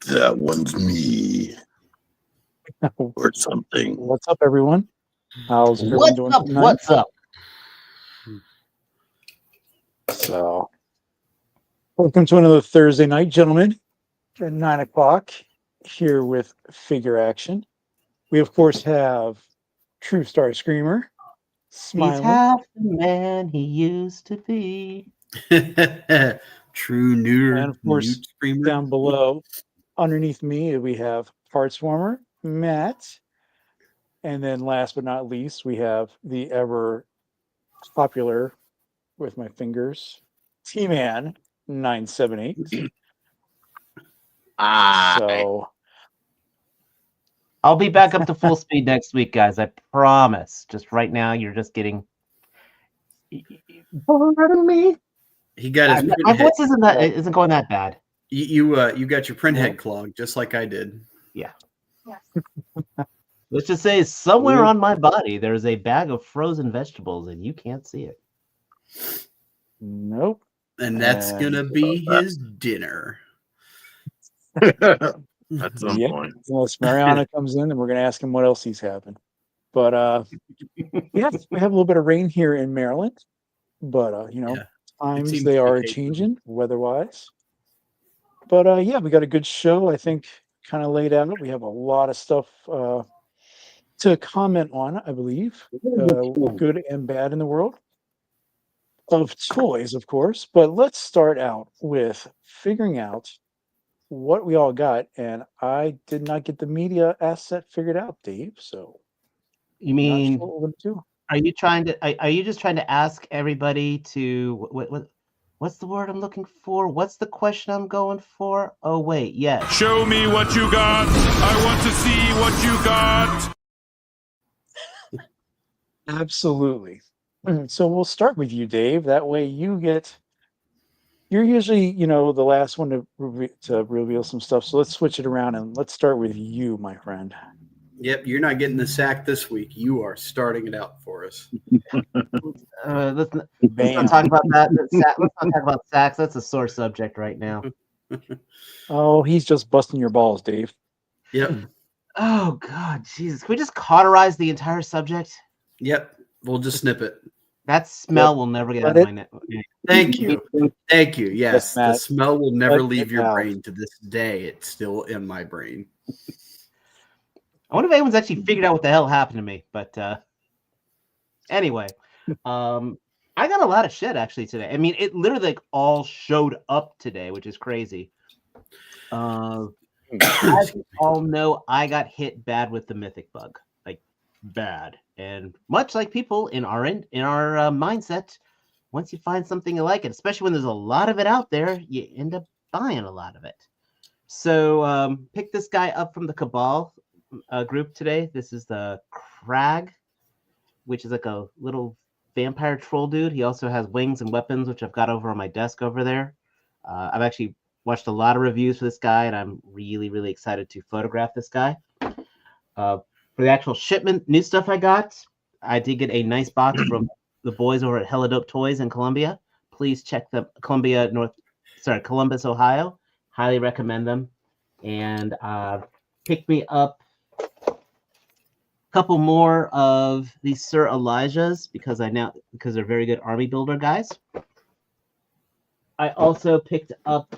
That one's me. Or something. What's up, everyone? How's everyone doing tonight? What's up? So, welcome to another Thursday night, gentlemen, at 9 o'clock here with FigureAction. We, of course, have True Star Screamer, He's Smiling, half the man he used to be. True new and of course, screamer. down below, underneath me, we have Parts Warmer, Matt, and then last but not least, we have the ever popular, with my fingers, T-Man 978. So I'll be back up to full speed next week, guys. I promise. Just right now, you're just getting. pardon me. He got his My voice isn't going that bad. You got your print head clogged just like I did. Yeah. Let's just say somewhere on my body there's a bag of frozen vegetables and you can't see it. Nope. And that's gonna be his dinner. At some point. Unless Mariana comes in, then we're gonna ask him what else he's having. But we have a little bit of rain here in Maryland, but times they are changing weather-wise. But we got a good show, I think, kind of laid out. We have a lot of stuff to comment on, I believe, good and bad in the world of toys, of course. But let's start out with figuring out what we all got, and I did not get the media asset figured out, Dave. So you mean what we're gonna do. Are you trying to? Are you just trying to ask everybody to what's the word I'm looking for? What's the question I'm going for? Oh wait, yes. Show me what you got. I want to see what you got. Absolutely. So we'll start with you, Dave. That way you're usually, the last one to reveal some stuff. So let's switch it around and let's start with you, my friend. Yep, you're not getting the sack this week. You are starting it out for us. Let's not talk about that. Let's not talk about sacks. That's a sore subject right now. Oh, he's just busting your balls, Dave. Yep. Oh God, Jesus! Can we just cauterize the entire subject? Yep. We'll just snip it. That smell will never get out of my neck. Thank you. Thank you. Yes, Yes, Matt. the smell will never Let leave it your out. brain. To this day, it's still in my brain. I wonder if anyone's actually figured out what the hell happened to me. But anyway, I got a lot of shit actually today. I mean, it literally all showed up today, which is crazy. As you all know, I got hit bad with the mythic bug, like bad. And much like people in our mindset, once you find something you like it, especially when there's a lot of it out there, you end up buying a lot of it. So pick this guy up from the Cabal group today. This is the Crag, which is like a little vampire troll dude. He also has wings and weapons, which I've got over on my desk over there. I've actually watched a lot of reviews for this guy, and I'm really, really excited to photograph this guy. For the actual shipment, new stuff I did get a nice box from the boys over at Hella Dope Toys in Columbia. Please check them, Columbus, Ohio. Highly recommend them. And pick me up a couple more of these Sir Elijahs because they're very good army builder guys. I also picked up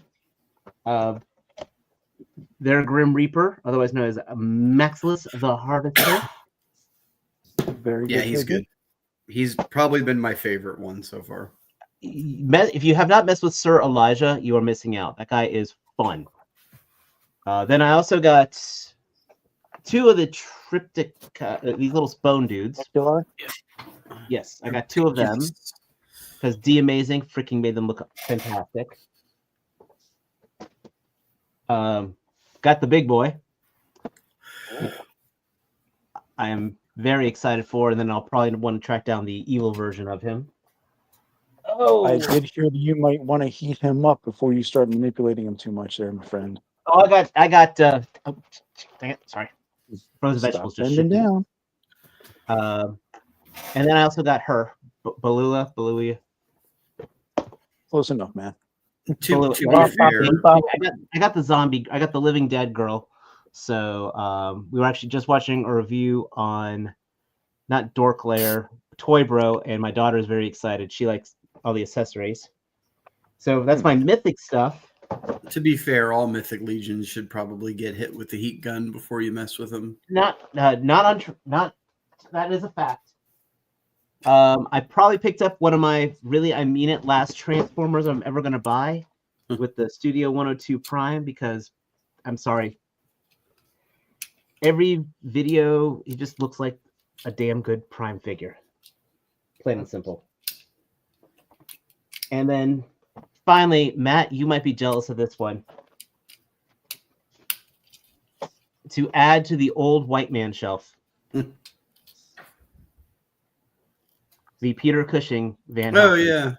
their Grim Reaper, otherwise known as Maximus the Harvester. Very good. Yeah, he's good. He's probably been my favorite one so far. If you have not messed with Sir Elijah, you are missing out. That guy is fun. Then I also got two of the triptych, these little bone dudes. Yes, I got two of them because D Amazing freaking made them look fantastic. Got the big boy. I am very excited for, and then I'll probably want to track down the evil version of him. Oh, I did hear that you might want to heat him up before you start manipulating him too much there, my friend. Oh, I got dang it, sorry. Frozen vegetables just bending down. And then I also got her, Balua. Close enough, man. To be Well, fair, I got the zombie. I got the Living Dead girl. So we were actually just watching a review on not Dork Lair, Toy Bro, and my daughter is very excited. She likes all the accessories. So that's my mythic stuff. to be fair, all Mythic Legions should probably get hit with the heat gun before you mess with them. Not that is a fact. I probably picked up one of my I mean it last Transformers I'm ever gonna buy with the Studio 102 Prime because I'm sorry. Every video it just looks like a damn good Prime figure. Plain and simple. And then finally, Matt, you might be jealous of this one. To add to the old white man shelf. The Peter Cushing Van Helsing. Oh yeah.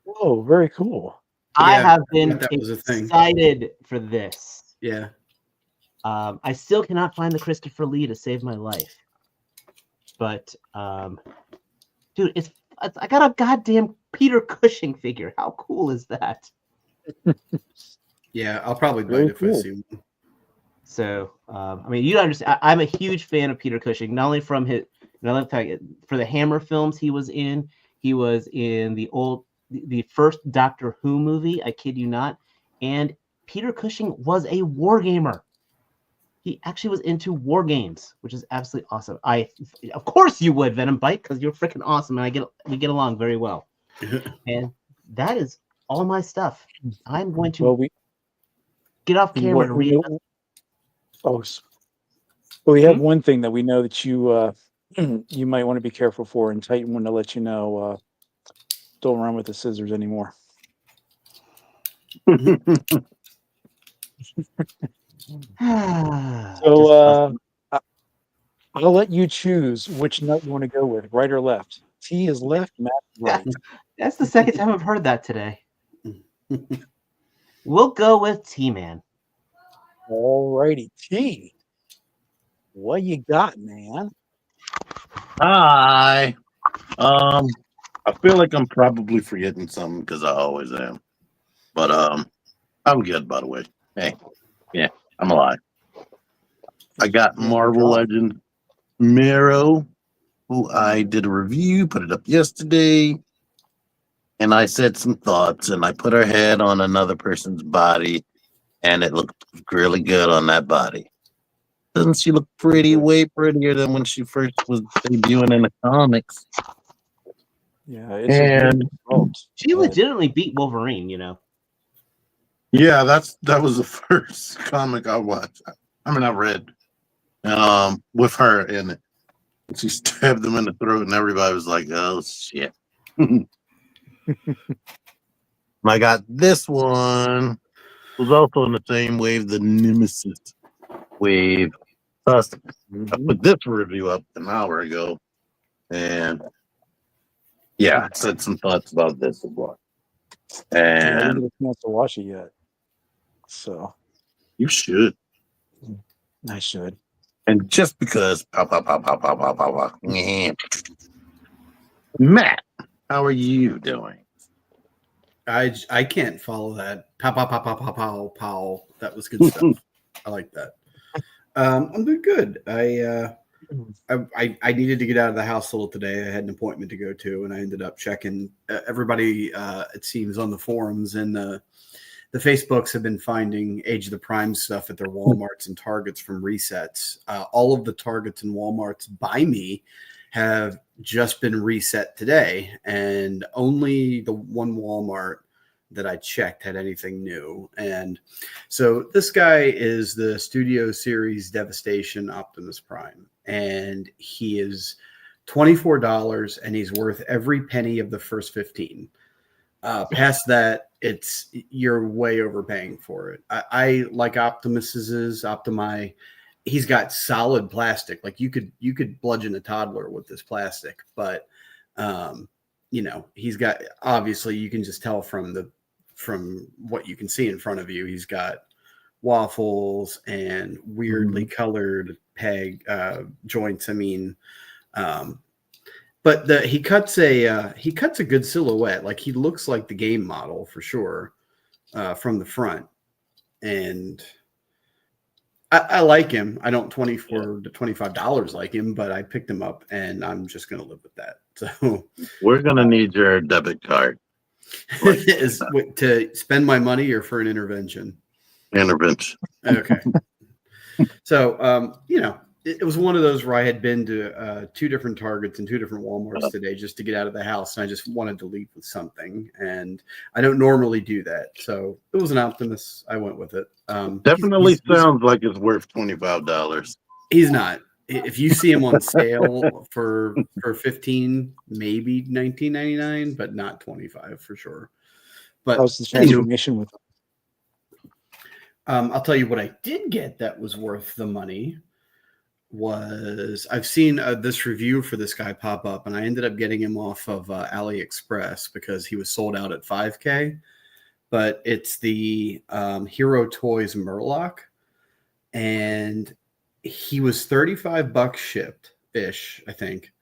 Oh, very cool. I Yeah, have been that was a thing. excited for this. Yeah. I still cannot find the Christopher Lee to save my life. But dude, it's I got a goddamn Peter Cushing figure. How cool is that? Yeah, I'll probably Very bite if I cool. see one. So I mean, you understand. I'm a huge fan of Peter Cushing, not only from his, for the Hammer films he was in the first Doctor Who movie. I kid you not. And Peter Cushing was a war gamer. He actually was into war games, which is absolutely awesome. Of course you would, Venom Bite, because you're freaking awesome, and we get along very well. And that is all my stuff. I'm going to get off camera to read. We have one thing that we know that you you might want to be careful for, and Titan wanted to let you know, don't run with the scissors anymore. So I'll let you choose which nut you want to go with, right or left. T is left, Matt is right. That's the second time I've heard that today. We'll go with T-Man. All righty, T. What you got, man? Hi. I feel like I'm probably forgetting something because I always am. But I'm good, by the way. Hey, yeah, I'm alive. I got Marvel Legend Miro, who I did a review, put it up yesterday, and I said some thoughts, and I put her head on another person's body, and it looked really good on that body. Doesn't she look pretty, way prettier than when she first was debuting in the comics? Yeah, it's she legitimately beat Wolverine, you know. Yeah, that was the first comic I watched. I mean, I read, with her in it. She stabbed him in the throat, and everybody was like, "Oh shit!" I got this one. It was also in the same wave, the Nemesis wave. I put this review up an hour ago, and yeah, I said some thoughts about this as well. And I didn't get a chance to watch it yet, so you should. I should. And just because, Matt, how are you doing? I can't follow that. Pow pow pow pow pow pow pow. That was good stuff. I like that. I'm doing good. I needed to get out of the house a little today. I had an appointment to go to, and I ended up checking. Everybody, it seems, on the forums and the Facebooks have been finding Age of the Prime stuff at their Walmarts and Targets from resets. All of the Targets and Walmarts by me have just been reset today, and only the one Walmart that I checked had anything new. And so this guy is the Studio Series Devastation Optimus Prime, and he is $24, and he's worth every penny of the first 15. Past that, you're way overpaying for it. I like Optimus's Optimi. He's got solid plastic. Like you could bludgeon a toddler with this plastic, but he's got, obviously you can just tell from what you can see in front of you, he's got waffles and weirdly colored peg joints. I mean, but he cuts a good silhouette. Like he looks like the game model for sure. from the front, and I like him. I don't $24 to $25 like him, but I picked him up, and I'm just going to live with that. So We're gonna need your debit card to spend my money or for an intervention. intervention. Okay. So, it was one of those where I had been to 2 different Targets and 2 different Walmarts today just to get out of the house. And I just wanted to leave with something. And I don't normally do that. So it was an Optimus. I went with it. Definitely sounds like it's worth $25. He's not. If you see him on sale for 15, maybe $19.99, but not 25 for sure. But How's the transformation with I'll tell you what I did get that was worth the money was I've seen this review for this guy pop up, and I ended up getting him off of AliExpress because he was sold out at $5K. But it's the Hero Toys Murloc, and he was $35 shipped ish, I think.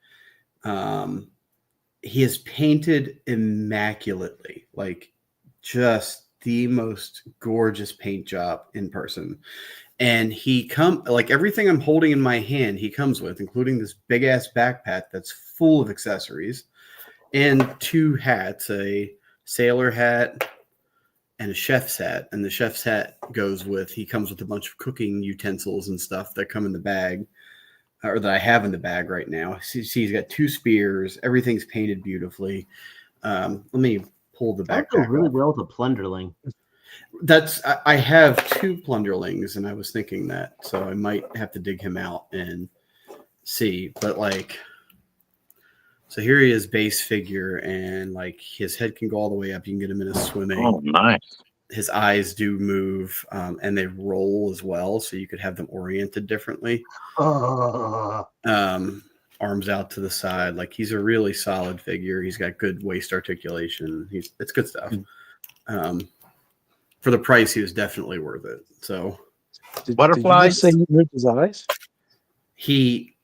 He is painted immaculately, like just the most gorgeous paint job in person. And he like everything I'm holding in my hand, he comes with, including this big ass backpack that's full of accessories and 2 hats, a sailor hat and a chef's hat. And the chef's hat he comes with a bunch of cooking utensils and stuff that come in the bag, or that I have in the bag right now. See, he's got 2 spears. Everything's painted beautifully. Let me pull the backpack. That goes really well with a plunderling. I have 2 plunderlings, and I was thinking that, so I might have to dig him out and see. But so here he is, base figure, and like his head can go all the way up. You can get him in a swimming. Oh, nice. His eyes do move, and they roll as well, so you could have them oriented differently. Arms out to the side. Like, he's a really solid figure. He's got good waist articulation. It's good stuff. For the price, he was definitely worth it. So, Butterflies. Did you say you moved his eyes? He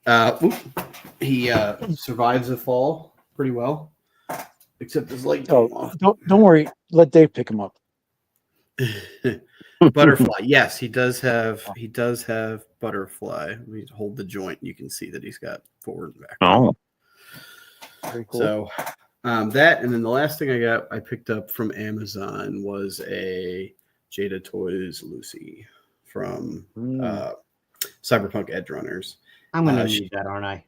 survives a fall pretty well, except his leg. Oh, don't worry. Let Dave pick him up. Butterfly. Yes, he does have butterfly. Let me hold the joint. You can see that he's got forward and back. Oh, Very cool. So that, and then the last thing I picked up from Amazon was a Jada Toys Lucy from Cyberpunk Edge Runners. I'm gonna need that, aren't I?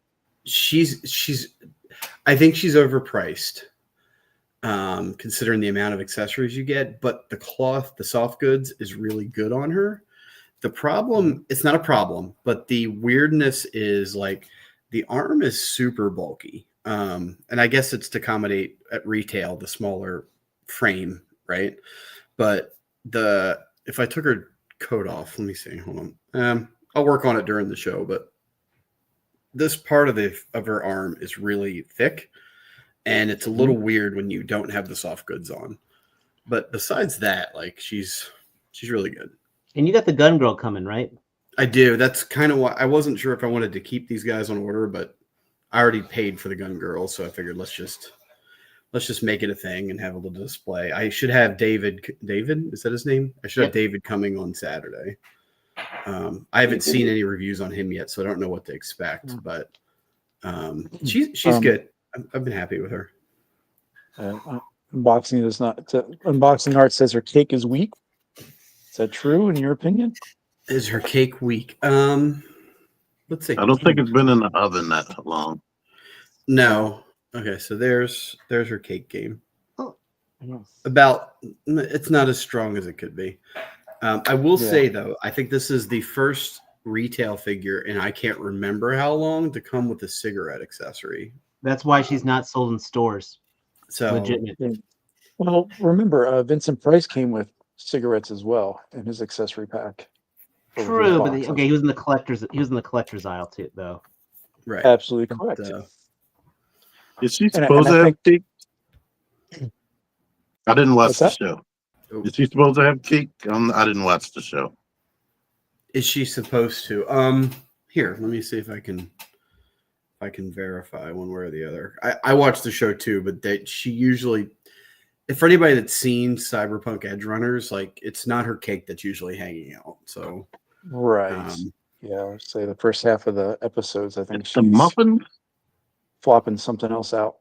I think she's overpriced, considering the amount of accessories you get. But the cloth, the soft goods, is really good on her. The problem, it's not a problem, but the weirdness is like the arm is super bulky. And I guess it's to accommodate at retail the smaller frame, right? But if I took her coat off, let me see, hold on. I'll work on it during the show, but this part of her arm is really thick, and it's a little weird when you don't have the soft goods on. But besides that, like she's really good. And you got the gun girl coming, right? I do. That's kind of why I wasn't sure if I wanted to keep these guys on order, but I already paid for the gun girl, so I figured let's just make it a thing and have a little display. I should have David, is that his name? I should have David coming on Saturday. I haven't seen any reviews on him yet, so I don't know what to expect, but she's good. I've been happy with her. Unboxing Art says her cake is weak. Is that true in your opinion? Is her cake weak? Let's see. I don't think it's been in the oven that long. No. Okay, so there's her cake game. Oh. It's not as strong as it could be. I will say, though, I think this is the first retail figure, and I can't remember how long, to come with a cigarette accessory. That's why she's not sold in stores. So legitimate. Well, remember, Vincent Price came with cigarettes as well in his accessory pack. True, but he was in the collector's. He was in the collector's aisle too, though. Right, absolutely correct. Is she supposed to have cake? I didn't watch the show. Is she supposed to have cake? I didn't watch the show. Is she supposed to? Here, let me see if I can verify one way or the other. I watched the show too, but she usually, for anybody that's seen Cyberpunk Edge Runners, like it's not her cake that's usually hanging out. So Right. Yeah, I'd say the first half of the episodes, I think It's the she's muffin. flopping something else out.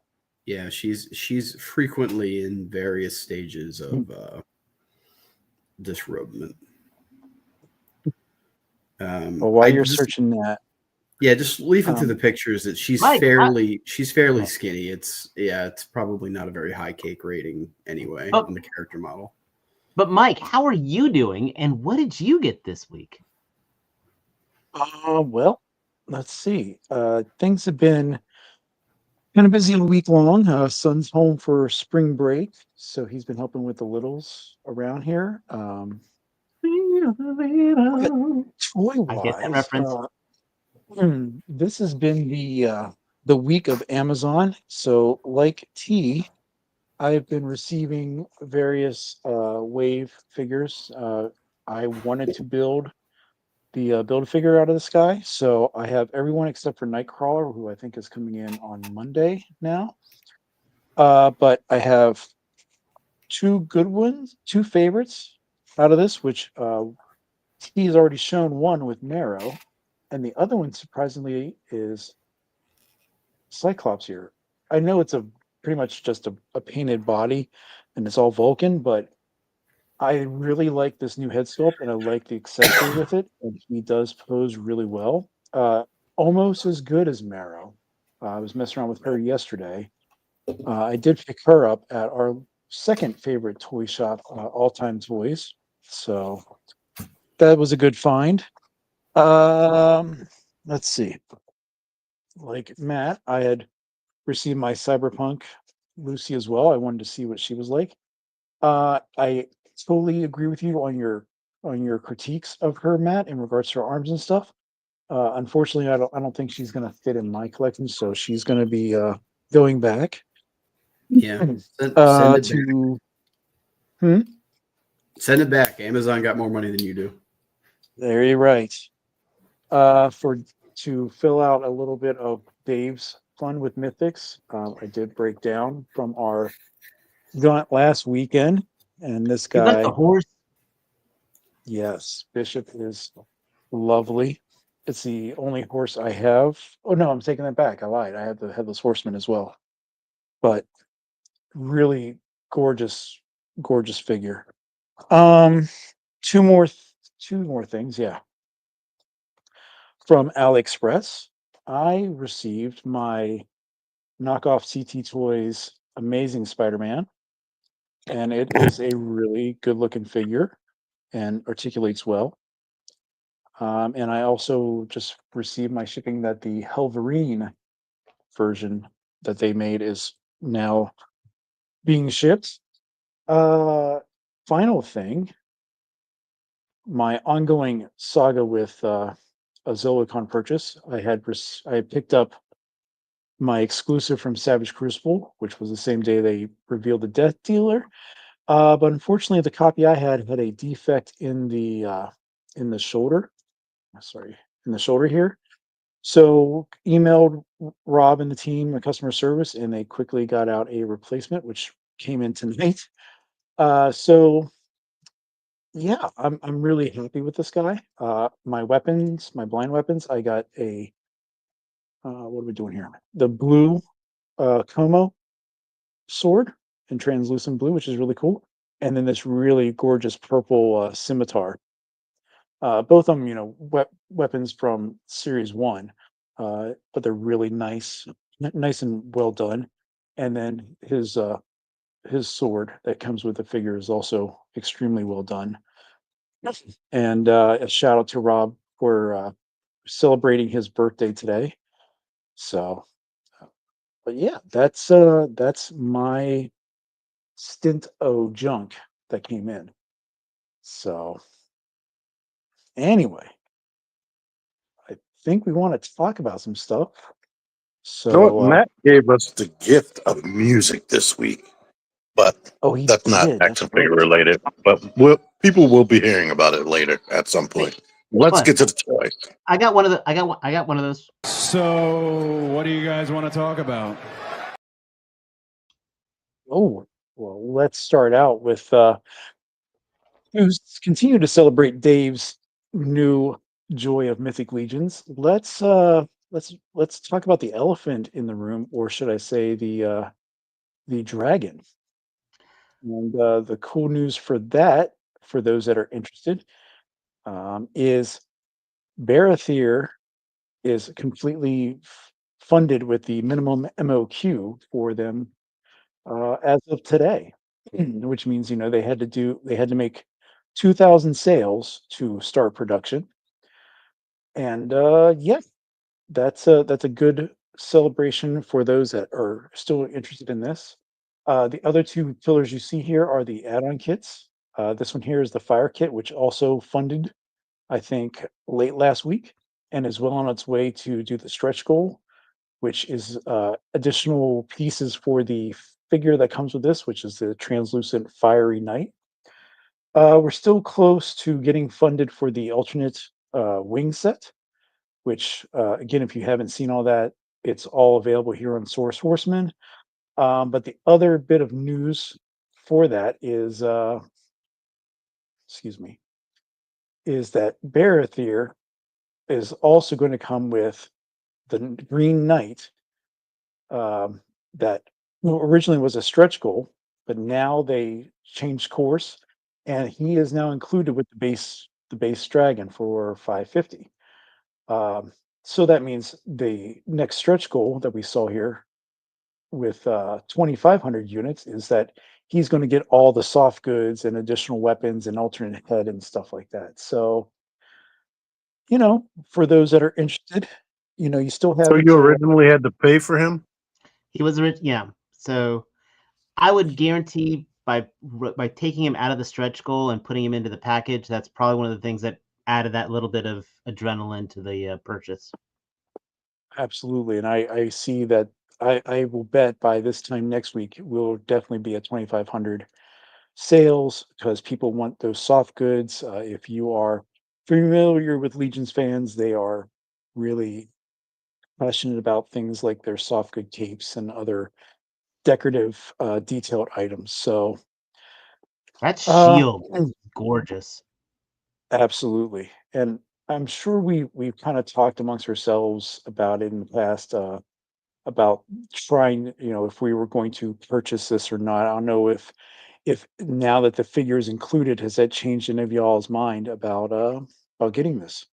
yeah, she's frequently in various stages of disrobement. Well, while you're searching that, yeah, just leafing through the pictures that she's Mike, fairly skinny. It's probably not a very high cake rating anyway on the character model. But Mike, how are you doing, and what did you get this week? well, let's see. Things have been kind of busy all week long. Son's home for spring break, so he's been helping with the littles around here. Toy-wise, I get that reference. this has been the week of Amazon. So, like T, I've been receiving various wave figures. I wanted to build the Build-A-Figure out of the sky, so I have everyone except for Nightcrawler, who I think is coming in on Monday now. But I have two good ones, two favorites out of this, which he's already shown one with Marrow, and the other one, surprisingly, is Cyclops here. I know it's pretty much just a painted body, and it's all Vulcan, but I really like this new head sculpt, and I like the accessory with it, and he does pose really well. Almost as good as Marrow. I was messing around with her yesterday. I did pick her up at our second favorite toy shop, All Time Toys. So that was a good find. Let's see. Like Matt, I had received my Cyberpunk Lucy as well. I wanted to see what she was like. I totally agree with you on your critiques of her, Matt, in regards to her arms and stuff. Unfortunately, I don't think she's gonna fit in my collection, so she's gonna be going back. Yeah, send it back. Send it back. Amazon got more money than you do. There you're right. To fill out a little bit of Dave's fun with Mythics, I did break down from our event last weekend, and this You got guy, the horse. yes, Bishop is lovely. It's the only horse I have. Oh no, I'm taking that back. I lied. I have the Headless Horseman as well, but really gorgeous, gorgeous figure. Two more things. Yeah. From AliExpress, I received my knockoff CT Toys Amazing Spider-Man, and it is a really good-looking figure and articulates well. And I also just received my shipping that the Helverine version that they made is now being shipped. Final thing, my ongoing saga with a Zolicon purchase. I had picked up my exclusive from Savage Crucible, which was the same day they revealed the Death Dealer. But unfortunately, the copy I had a defect in the shoulder. Sorry, in the shoulder here. So emailed Rob and the team, the customer service, and they quickly got out a replacement, which came in tonight. So yeah, I'm really happy with this guy. My weapons, my blind weapons, I got a what are we doing here? The blue Como sword in translucent blue, which is really cool. And then this really gorgeous purple scimitar. Both of them, weapons from Series 1, but they're really nice and well done. And then his sword that comes with the figure is also extremely well done. And a shout out to Rob for celebrating his birthday today. So, but yeah, that's my stint of junk that came in. So anyway, I think we want to talk about some stuff. You know what? So Matt gave us the gift of music this week, but he that's not did. action That's figure right. related. But people will be hearing about it later at some point. Let's get to the toys. I got one of those. So, what do you guys want to talk about? Oh, Well, let's start out with continue to celebrate Dave's new joy of Mythic Legions. Let's talk about the elephant in the room, or should I say the dragon. And the cool news for that, for those that are interested, is Baratheer is completely funded with the minimum MOQ for them as of today, which means they had to make 2,000 sales to start production, and yeah, that's a good celebration for those that are still interested in this. The other two pillars you see here are the add-on kits. This one here is the fire kit, which also funded, I think, late last week, and is well on its way to do the stretch goal, which is additional pieces for the figure that comes with this, which is the translucent fiery knight. We're still close to getting funded for the alternate wing set, which, again, if you haven't seen all that, it's all available here on Source Horseman. But the other bit of news for that is, excuse me, is that Baratheer is also going to come with the Green Knight, that originally was a stretch goal, but now they changed course, and he is now included with the base dragon for 550. So that means the next stretch goal that we saw here with 2,500 units is that he's going to get all the soft goods and additional weapons and alternate head and stuff like that. So, for those that are interested, you still have So you until originally had to pay for him? He was rich, yeah. So I would guarantee by taking him out of the stretch goal and putting him into the package, that's probably one of the things that added that little bit of adrenaline to the purchase. absolutely, and I see that. I will bet by this time next week we'll definitely be at 2,500 sales because people want those soft goods. If you are familiar with Legions fans, they are really passionate about things like their soft good capes and other decorative detailed items. So, That uh, shield is gorgeous. absolutely, and I'm sure we've kind of talked amongst ourselves about it in the past. About trying, if we were going to purchase this or not. I don't know if now that the figure is included, has that changed any of y'all's mind about getting this?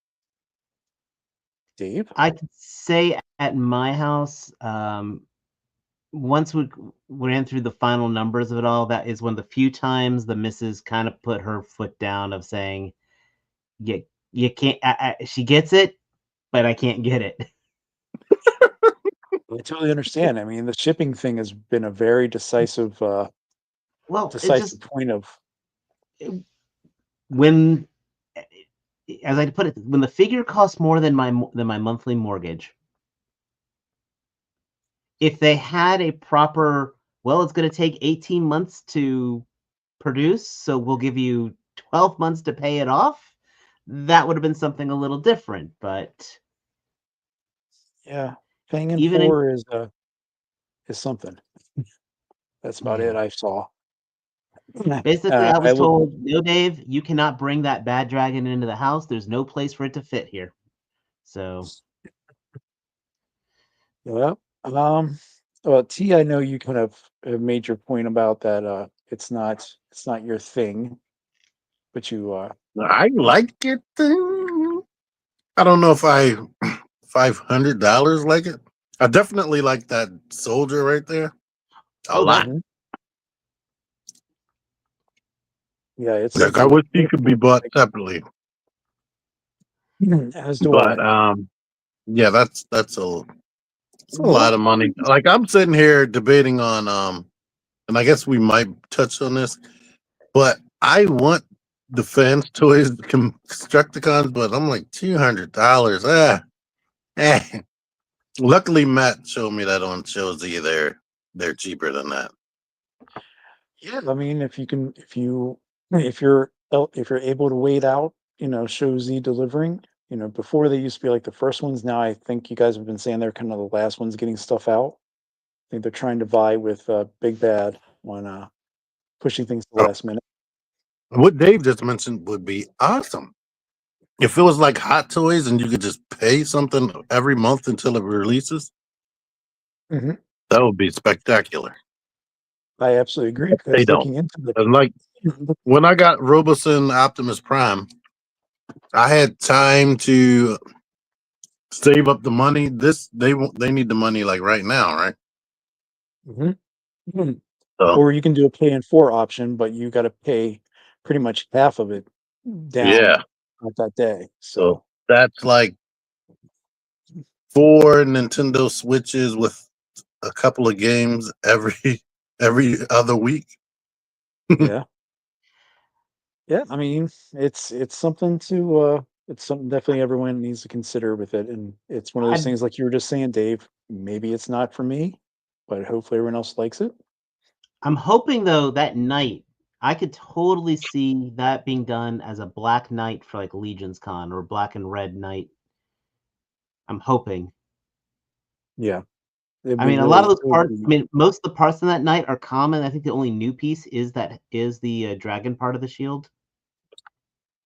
Dave? I could say at my house, once we ran through the final numbers of it all, that is one of the few times the missus kind of put her foot down of saying, you can't, she gets it, but I can't get it. I totally understand. I mean, the shipping thing has been a very decisive Well, it decisive just, point of when, as I put it, when the figure costs more than my monthly mortgage, if they had a proper, well, it's going to take 18 months to produce, so we'll give you 12 months to pay it off, that would have been something a little different. But yeah, paying in even in, four is something. That's about it I saw. basically, I I was will told, no, Dave, you cannot bring that bad dragon into the house. There's no place for it to fit here. So Yeah. Well, T, I know you kind of made your point about that. It's not your thing, but you I like it. I don't know if I $500 like it. I definitely like that soldier right there a oh, that lot. Mhm. Yeah, it's Like I something. wish he could be bought separately. As do But I. yeah, it's a lot of money. Like I'm sitting here debating on and I guess we might touch on this, but I want the fans toys Constructicons, but I'm like $200. Luckily Matt showed me that on Shozy they're cheaper than that. Yeah, I mean, if you're able to wait out, show Z delivering. Before they used to be like the first ones. Now I think you guys have been saying they're kind of the last ones getting stuff out. I think they're trying to vie with Big Bad on pushing things to the last minute. What Dave just mentioned would be awesome. If it was like Hot Toys and you could just pay something every month until it releases, Mhm. that would be spectacular. I absolutely agree. They Because don't. looking into the And like when I got Roboson Optimus Prime, I had time to save up the money. They need the money like right now, right? Mhm. Mhm. So Or you can do a pay in 4 option, but you got to pay pretty much half of it down yeah. at that day. So So that's like 4 Nintendo Switches with a couple of games every other week. yeah, yeah. I mean, it's something to it's something definitely everyone needs to consider with it, and it's one of those I'm things like you were just saying, Dave. Maybe it's not for me, but hopefully everyone else likes it. I'm hoping though that night I could totally see that being done as a black night for like Legion's Con or black and red night. I'm hoping. Yeah, it I would mean, a lot of really, those it would parts. be. I mean, most of the parts in that night are common. I think the only new piece is the dragon part of the shield.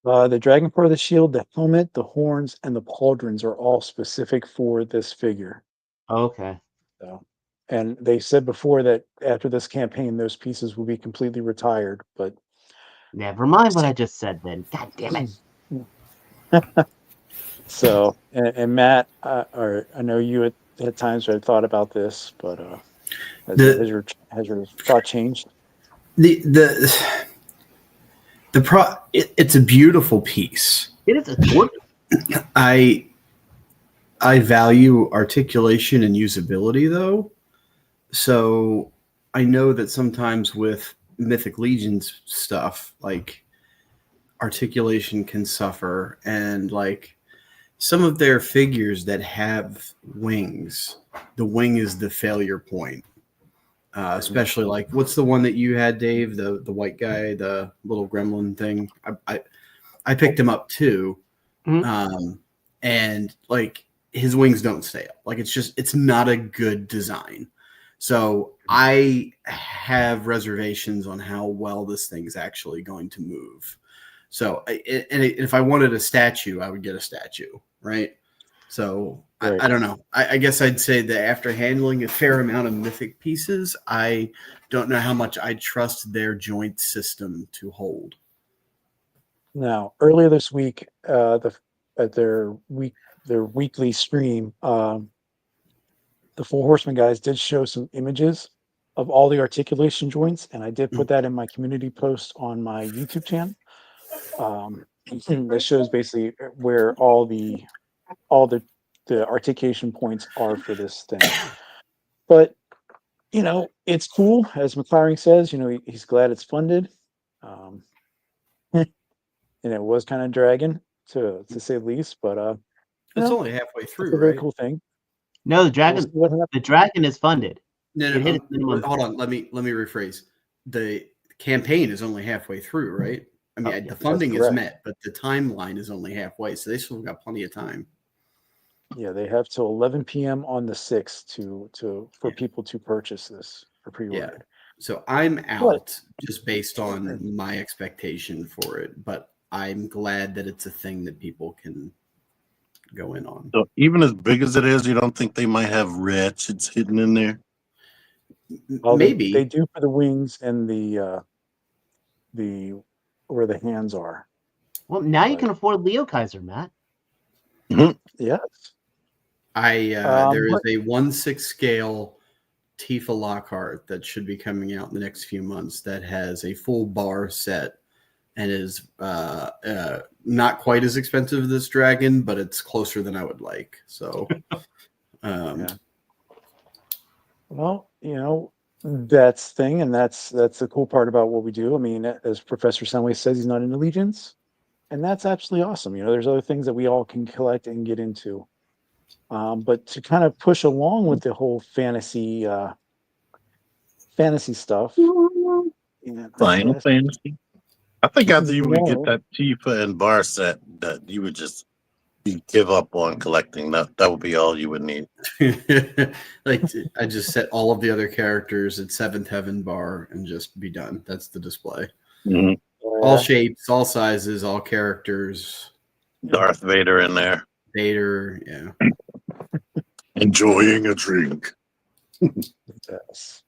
The dragon part of the shield, the helmet, the horns, and the pauldrons are all specific for this figure. Okay. So, and they said before that after this campaign, those pieces will be completely retired. But Never mind what I just said. Then, God damn it. so, and Matt, or I know you had times where I thought about this, but The has your thought changed? the the it's a beautiful piece. It is a gorgeous. I I value articulation and usability though. So I know that sometimes with Mythic Legions stuff, like articulation can suffer, and like some of their figures that have wings, the wing is the failure point. Especially like what's the one that you had, Dave? The white guy, the little gremlin thing. I picked him up too, Mhm. and like his wings don't stay up. Like it's not a good design. So I have reservations on how well this thing's actually going to move. So if I wanted a statue, I would get a statue, right? So Right. I don't know. I guess I'd say that after handling a fair amount of mythic pieces, I don't know how much I trust their joint system to hold. Now, earlier this week, at their weekly stream, the Four Horsemen guys did show some images of all the articulation joints, and I did put that in my community post on my YouTube channel. That shows basically where all the articulation points are for this thing. But it's cool, as McLaren says. He's glad it's funded, and it was kind of dragging to say the least. But It's only halfway it's through, a very right? cool thing. No, the We'll see dragon. what happens. The dragon is funded. No, It hit its minimum. hold on. Let me rephrase. The campaign is only halfway through, right? I mean, Oh, the yes. funding is correct. met, but the timeline is only halfway, so they still got plenty of time. Yeah, they have till 11 p.m. on the 6th for Yeah. people to purchase this for pre-order. So I'm But out just based on my expectation for it, but I'm glad that it's a thing that people can go in on. So even as big as it is, you don't think they might have ratchets hidden in there? well, Maybe. they do for the wings and the where the hands are. Well, now you But can afford Leo Kaiser, Matt. yes. There is But a 1/6 scale Tifa Lockhart that should be coming out in the next few months that has a full bar set and is not quite as expensive as this dragon, but it's closer than I would like. So, yeah. Well, that's thing, and that's the cool part about what we do. I mean, as Professor Soundwave says, he's not in allegiance, and that's absolutely awesome. There's other things that we all can collect and get into. But to kind of push along with the whole fantasy stuff, Final Fantasy. I think as after you you would get know, that Tifa and bar set, that you would just You give up on collecting. That would be all you would need. Like I just set all of the other characters at 7th Heaven bar and just be done. That's the display. Mm-hmm. All shapes, all sizes, all characters. Darth Vader in there. Vader, yeah. Enjoying a drink. Yes.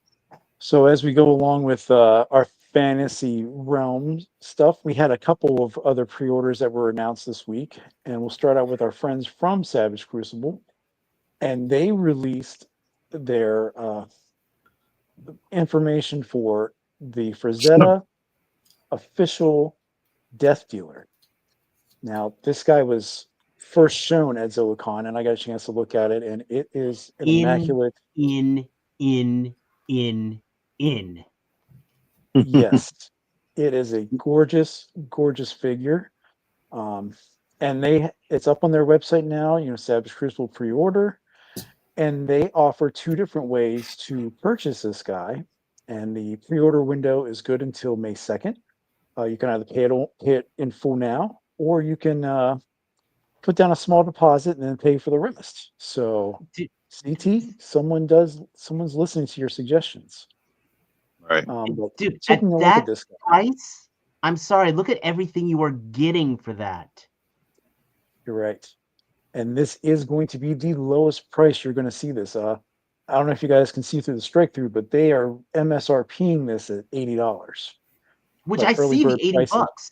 So as we go along with our fantasy realm stuff, we had a couple of other pre-orders that were announced this week, and we'll start out with our friends from Savage Crucible, and they released their information for the Frazetta official Death Dealer. Now, this guy was first shown at ZoaCon, and I got a chance to look at it, and it is an immaculate. Yes, it is a gorgeous, gorgeous figure. And it's up on their website now, Savage Crucible pre-order, and they offer 2 different ways to purchase this guy. And the pre-order window is good until May 2nd. You can either pay it in full now, or you can put down a small deposit and then pay for the rest. So, CT, someone's listening to your suggestions. Right. Dude, at that price, I'm sorry, look at everything you are getting for that. You're right. And this is going to be the lowest price you're going to see this. I don't know if you guys can see through the strike through, but they are MSRPing this at $80. Which I see the $80.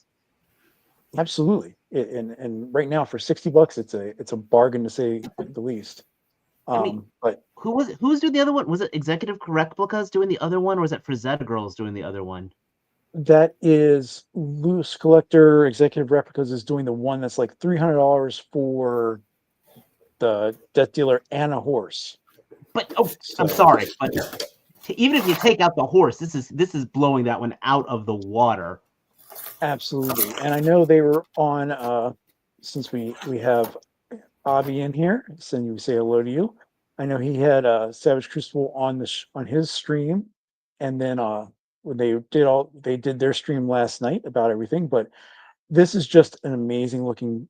Absolutely. And right now for $60, it's a bargain to say the least. But who's doing the other one? Was it Executive Replicas doing the other one, or was it Frazetta Girls doing the other one? That is Loose Collector. Executive Replicas is doing the one that's like $300 for the Death Dealer and a horse. But I'm sorry, but even if you take out the horse, this is blowing that one out of the water. Absolutely. And I know they were on since we have Avi in here, so you say hello to you. I know he had Savage Crucible on his stream, and then when they did their stream last night about everything. But this is just an amazing looking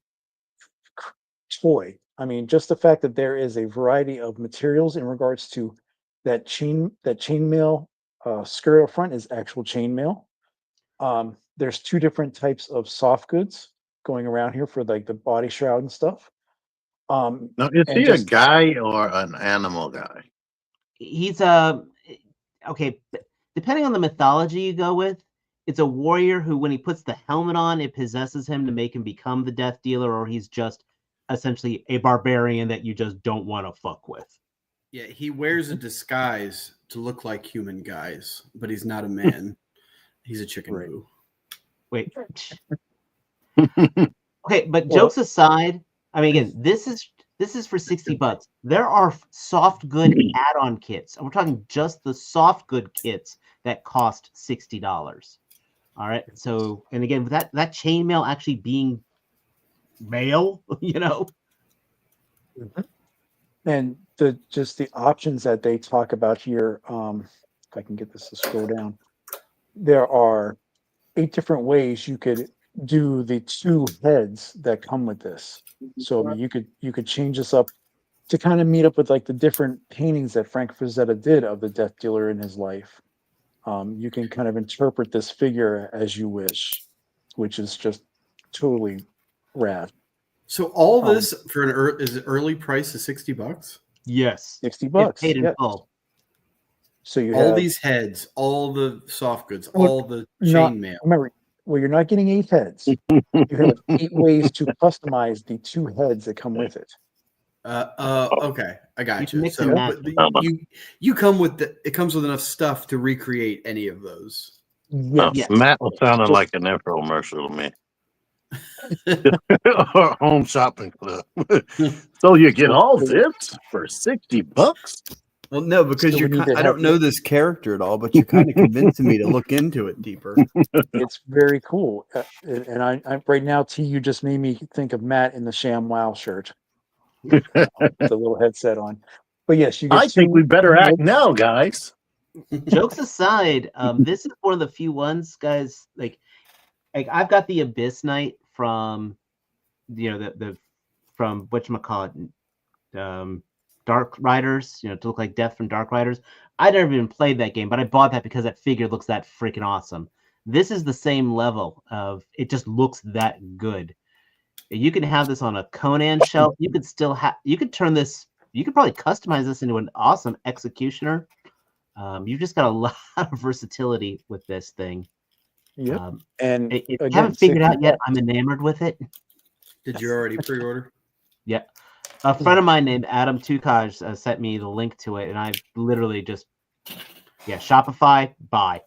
toy. I mean, just the fact that there is a variety of materials in regards to that chainmail skirt up front is actual chainmail. There's 2 different types of soft goods going around here for like the body shroud and stuff. Now, is he a guy or an animal guy? He's okay. Depending on the mythology you go with, it's a warrior who, when he puts the helmet on, it possesses him to make him become the Death Dealer, or he's just essentially a barbarian that you just don't want to fuck with. Yeah, he wears a disguise to look like human guys, but he's not a man. He's a chicken boo. Wait. Okay, but jokes aside, I mean, again, this is for $60. There are soft good add-on kits. And we're talking just the soft good kits that cost $60. All right. So, and again, with that chainmail actually being male, And the options that they talk about here, if I can get this to scroll down, there are 8 different ways you could do the 2 heads that come with this. So I mean, you could change this up to kind of meet up with like the different paintings that Frank Frazetta did of the Death Dealer in his life. You can kind of interpret this figure as you wish, which is just totally rad. So all this for an early price is $60? Yes. $60. Paid in full. So you all have these heads, all the soft goods, all the chainmail. Remember, you're not getting 8 heads. You have 8 ways to customize the 2 heads that come with it. Okay, I got you. So you come with it comes with enough stuff to recreate any of those. Yes. Matt was sounding like an infomercial to me. Or home shopping club. So you get all this for $60? Well, no, because I don't know this character at all, but you're kind of convincing me to look into it deeper. It's very cool, and I right now, T, you just made me think of Matt in the ShamWow shirt, with the little headset on. But yes, you. Get I think we better act now, guys. Jokes aside, this is one of the few ones, guys. Like I've got the Abyss Knight from, the from whatchamacallit, Dark Riders, to look like Death from Dark Riders. I never even played that game, but I bought that because that figure looks that freaking awesome. This is the same level of it just looks that good. You can have this on a Conan shelf. You could still have. You could turn this. You could probably customize this into an awesome executioner. You've just got a lot of versatility with this thing. Yep. And if you again, haven't figured out yet, $60. I'm enamored with it. Did you already pre-order? Yeah. A friend of mine named Adam Tukaj sent me the link to it, and I literally just, Shopify, buy.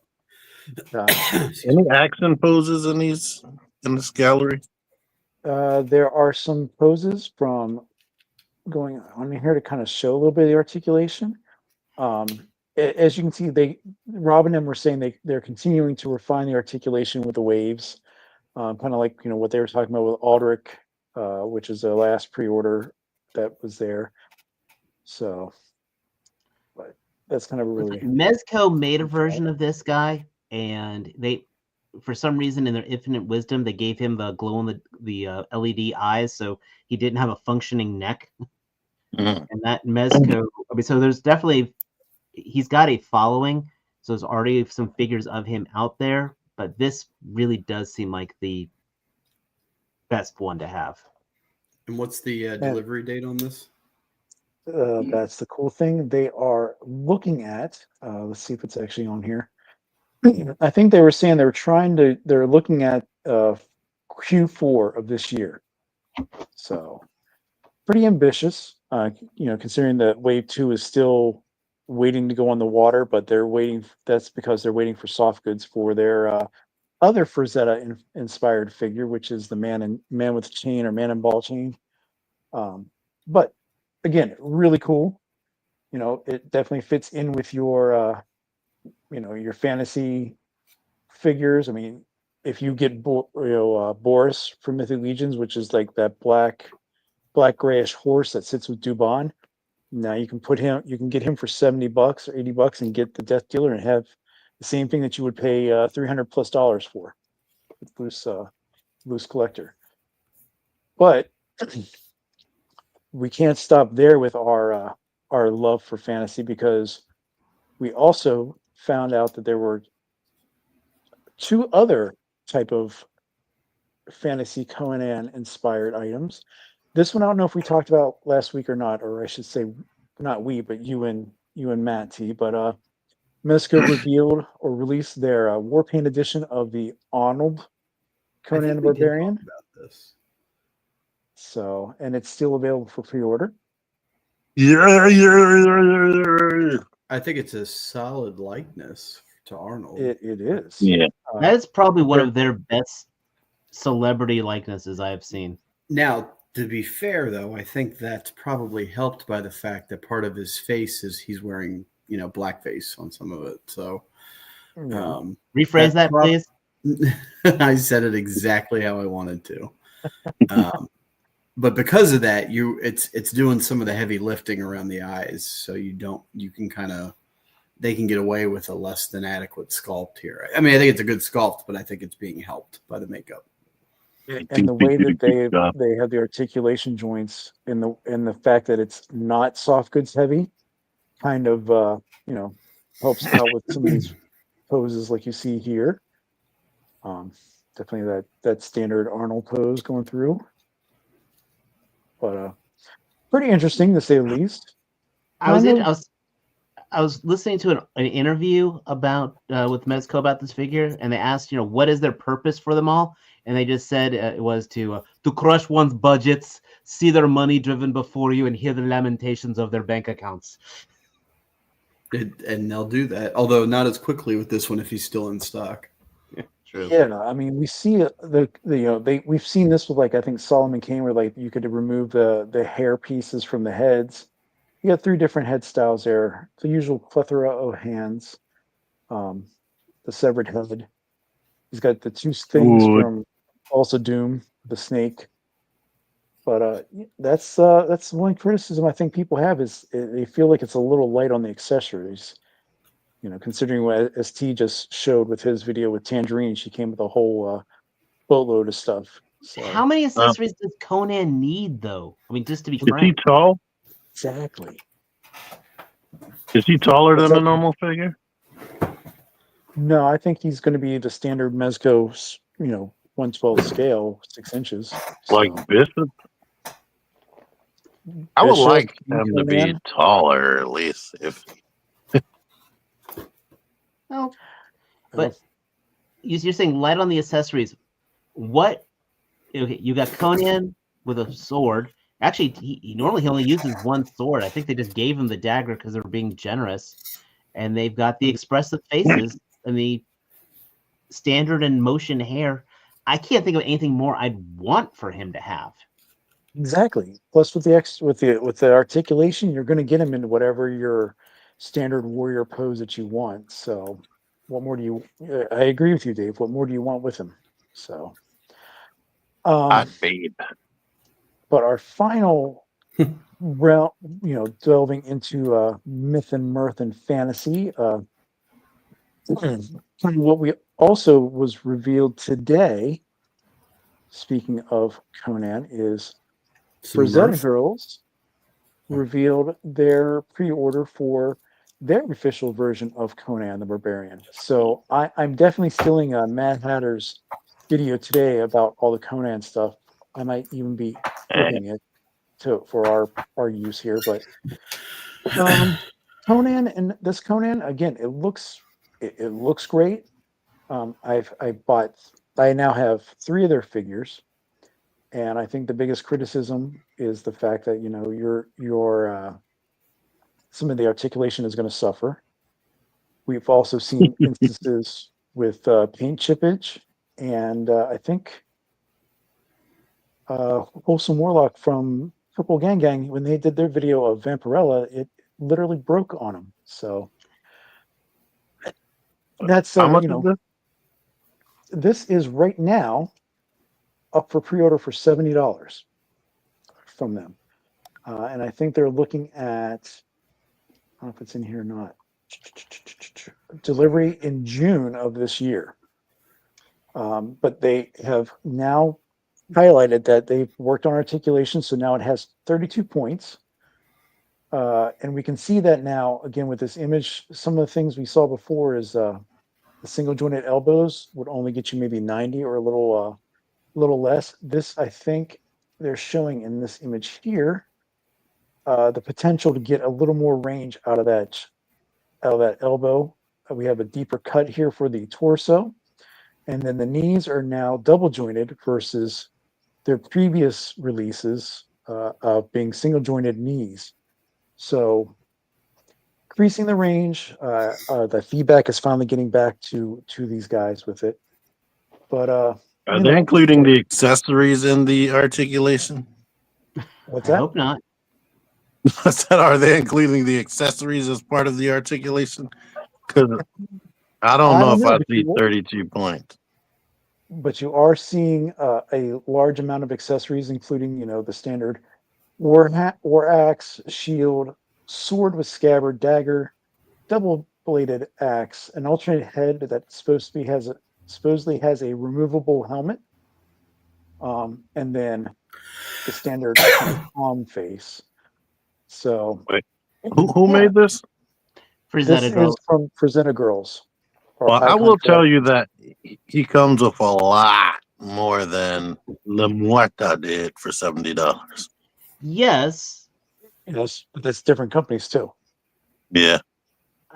Any action poses in this gallery? There are some poses from going on here to kind of show a little bit of the articulation. As you can see, Rob and them were saying they're continuing to refine the articulation with the waves, kind of like what they were talking about with Aldrich, which is the last pre-order that was there. So, but that's kind of really. Mezco made a version of this guy, and they, for some reason, in their infinite wisdom, they gave him the glow in the LED eyes, so he didn't have a functioning neck. And that Mezco, so there's definitely, he's got a following, so there's already some figures of him out there, but this really does seem like the best one to have. And what's the delivery date on this? That's the cool thing. They are looking at, let's see if it's actually on here. I think they were saying they're looking at Q4 of this year. So pretty ambitious, considering that Wave 2 is still waiting to go on the water, but that's because they're waiting for soft goods for their other Frazetta inspired figure, which is the man with chain or man and ball chain. But again, really cool. It definitely fits in with your your fantasy figures. I mean, if you get Boris from Mythic Legions, which is like that black grayish horse that sits with Dubon, now you can get him for $70 or $80 and get the Death Dealer and have the same thing that you would pay $300+ for with loose collector. But we can't stop there with our love for fantasy, because we also found out that there were two other type of fantasy Conan inspired items. This one I don't know if we talked about last week or not, or I should say not we, but you and Matt T. But Mezco revealed or released their Warpaint edition of the Arnold Conan the Barbarian. About this. So, and it's still available for pre-order. Yeah. I think it's a solid likeness to Arnold. It is. Yeah. That is probably one of their best celebrity likenesses I have seen. Now, to be fair, though, I think that's probably helped by the fact that part of his face is he's wearing, blackface on some of it. So, rephrase that, please. I said it exactly how I wanted to. But because of that, it's doing some of the heavy lifting around the eyes, so they can get away with a less than adequate sculpt here. I mean, I think it's a good sculpt, but I think it's being helped by the makeup. And the way that they have the articulation joints and the fact that it's not soft goods heavy kind of helps out with some of these poses like you see here. Definitely that standard Arnold pose going through. But pretty interesting to say the least. I was listening to an interview about with Mezco about this figure, and they asked, what is their purpose for them all, and they just said it was to crush one's budgets, see their money driven before you, and hear the lamentations of their bank accounts. And they'll do that, although not as quickly with this one if he's still in stock. True. Yeah, I mean, we see we've seen this with, like, I think Solomon Kane, where like you could remove the hair pieces from the heads. You got 3 different head styles there. The usual plethora of hands, the severed head. He's got the 2 things from also Doom, the snake. But that's one criticism I think people have is they feel like it's a little light on the accessories. Considering what ST just showed with his video with Tangerine, she came with a whole boatload of stuff. So how many accessories does Conan need, though? I mean, just to be Is he frank. tall? exactly. Is he taller What's than a up? normal figure? No, I think he's going to be the standard Mezco, 1/12 scale, 6 inches. Like So Bishop? I would Bishop, like King him to be Conan. taller, at least. If No, but you're saying light on the accessories. What? Okay, you got Conan with a sword. Actually, he normally only uses one sword. I think they just gave him the dagger because they were being generous. And they've got the expressive faces and the standard and motion hair. I can't think of anything more I'd want for him to have. Exactly. Plus, with the articulation, you're going to get him into whatever your standard warrior pose that you want. So, what more do you? I agree with you, Dave. What more do you want with him? So, I babe. but our final realm, delving into myth and mirth and fantasy. What we also was revealed today, speaking of Conan, is Frazetta Girls revealed their pre-order for their official version of Conan the Barbarian. So I'm definitely stealing Mad Hatter's video today about all the Conan stuff. I might even be flipping it for our use here, but Conan and this Conan again, it looks great. I now have 3 of their figures, and I think the biggest criticism is the fact that your some of the articulation is going to suffer. We've also seen instances with paint chippage, and I think Wholesome Warlock from Purple Gang Gang, when they did their video of Vampirella, it literally broke on them. So that's How much is this? This is right now up for pre-order for $70 from them, and I think they're looking at, I don't know if it's in here or not, delivery in June of this year. But they have now highlighted that they've worked on articulation, so now it has 32 points. And we can see that now, again, with this image. Some of the things we saw before is the single jointed elbows would only get you maybe 90 or a little less. This, I think, they're showing in this image here the potential to get a little more range out of that elbow. We have a deeper cut here for the torso, and then the knees are now double jointed versus their previous releases of being single jointed knees. So increasing the range, the feedback is finally getting back to these guys with it. But are they including the accessories in the articulation? What's I that? hope not. I said, are they including the accessories as part of the articulation? Because I don't know if I see 32 points. But you are seeing a large amount of accessories, including the standard war axe, shield, sword with scabbard, dagger, double-bladed axe, an alternate head that supposedly has a removable helmet, and then the standard palm face. So, wait, who made this? This is from Frazetta Girls. Well, I will tell you that he comes with a lot more than La Muerta did for $70. Yes. Yes, but that's different companies too. Yeah.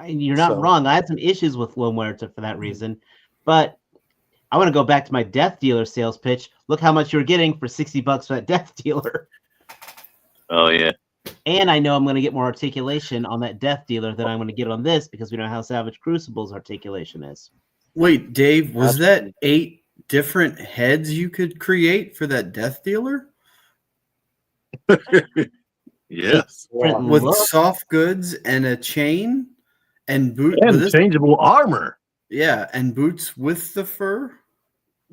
You're not wrong. I had some issues with La Muerta for that reason. But I want to go back to my Death Dealer sales pitch. Look how much you're getting for $60 for that Death Dealer. Oh, yeah. And I know I'm going to get more articulation on that Death Dealer than I'm going to get on this because we know how Savage Crucible's articulation is. Wait, Dave, was that 8 different heads you could create for that Death Dealer? Yes. With soft goods and a chain and boot and changeable armor. Yeah, and boots with the fur.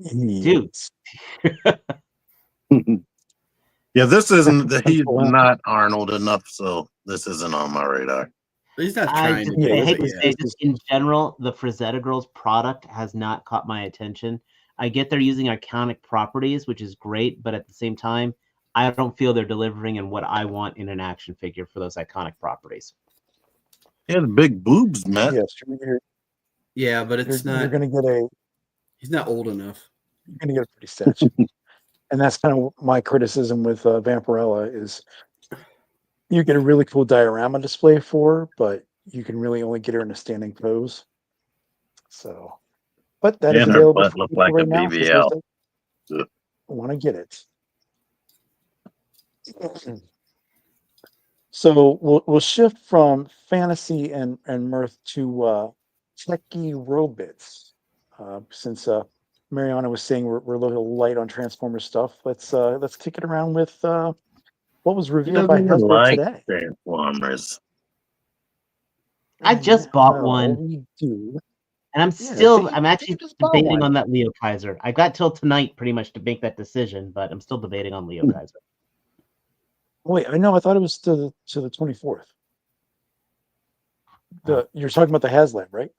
Dude. Yeah, this isn't. He's not Arnold enough, so this isn't on my radar. He's not trying to I be. hate to say, just in general, the Frazetta Girls product has not caught my attention. I get they're using iconic properties, which is great, but at the same time, I don't feel they're delivering in what I want in an action figure for those iconic properties. He has big boobs, man. Yes, Yeah, but it's you're not. going to get a He's not old enough. you're going to get a pretty statue. And that's kind of my criticism with Vampirella is you get a really cool diorama display for her, but you can really only get her in a standing pose. So, but that is And her available butt for looked people like a right now. BBL. Want to get it. So we'll shift from fantasy and mirth to techie robits. Since Mariana was saying we're a little light on Transformer stuff, let's kick it around with what was He revealed doesn't by even Hasbro like today. Transformers. I just bought No, one, we do. and I'm actually just bought debating one. on that Leo Kaiser. I got till tonight pretty much to make that decision, but I'm still debating on Leo Kaiser. Wait, I know. I thought it was to the 24th. You're talking about the HasLab, right?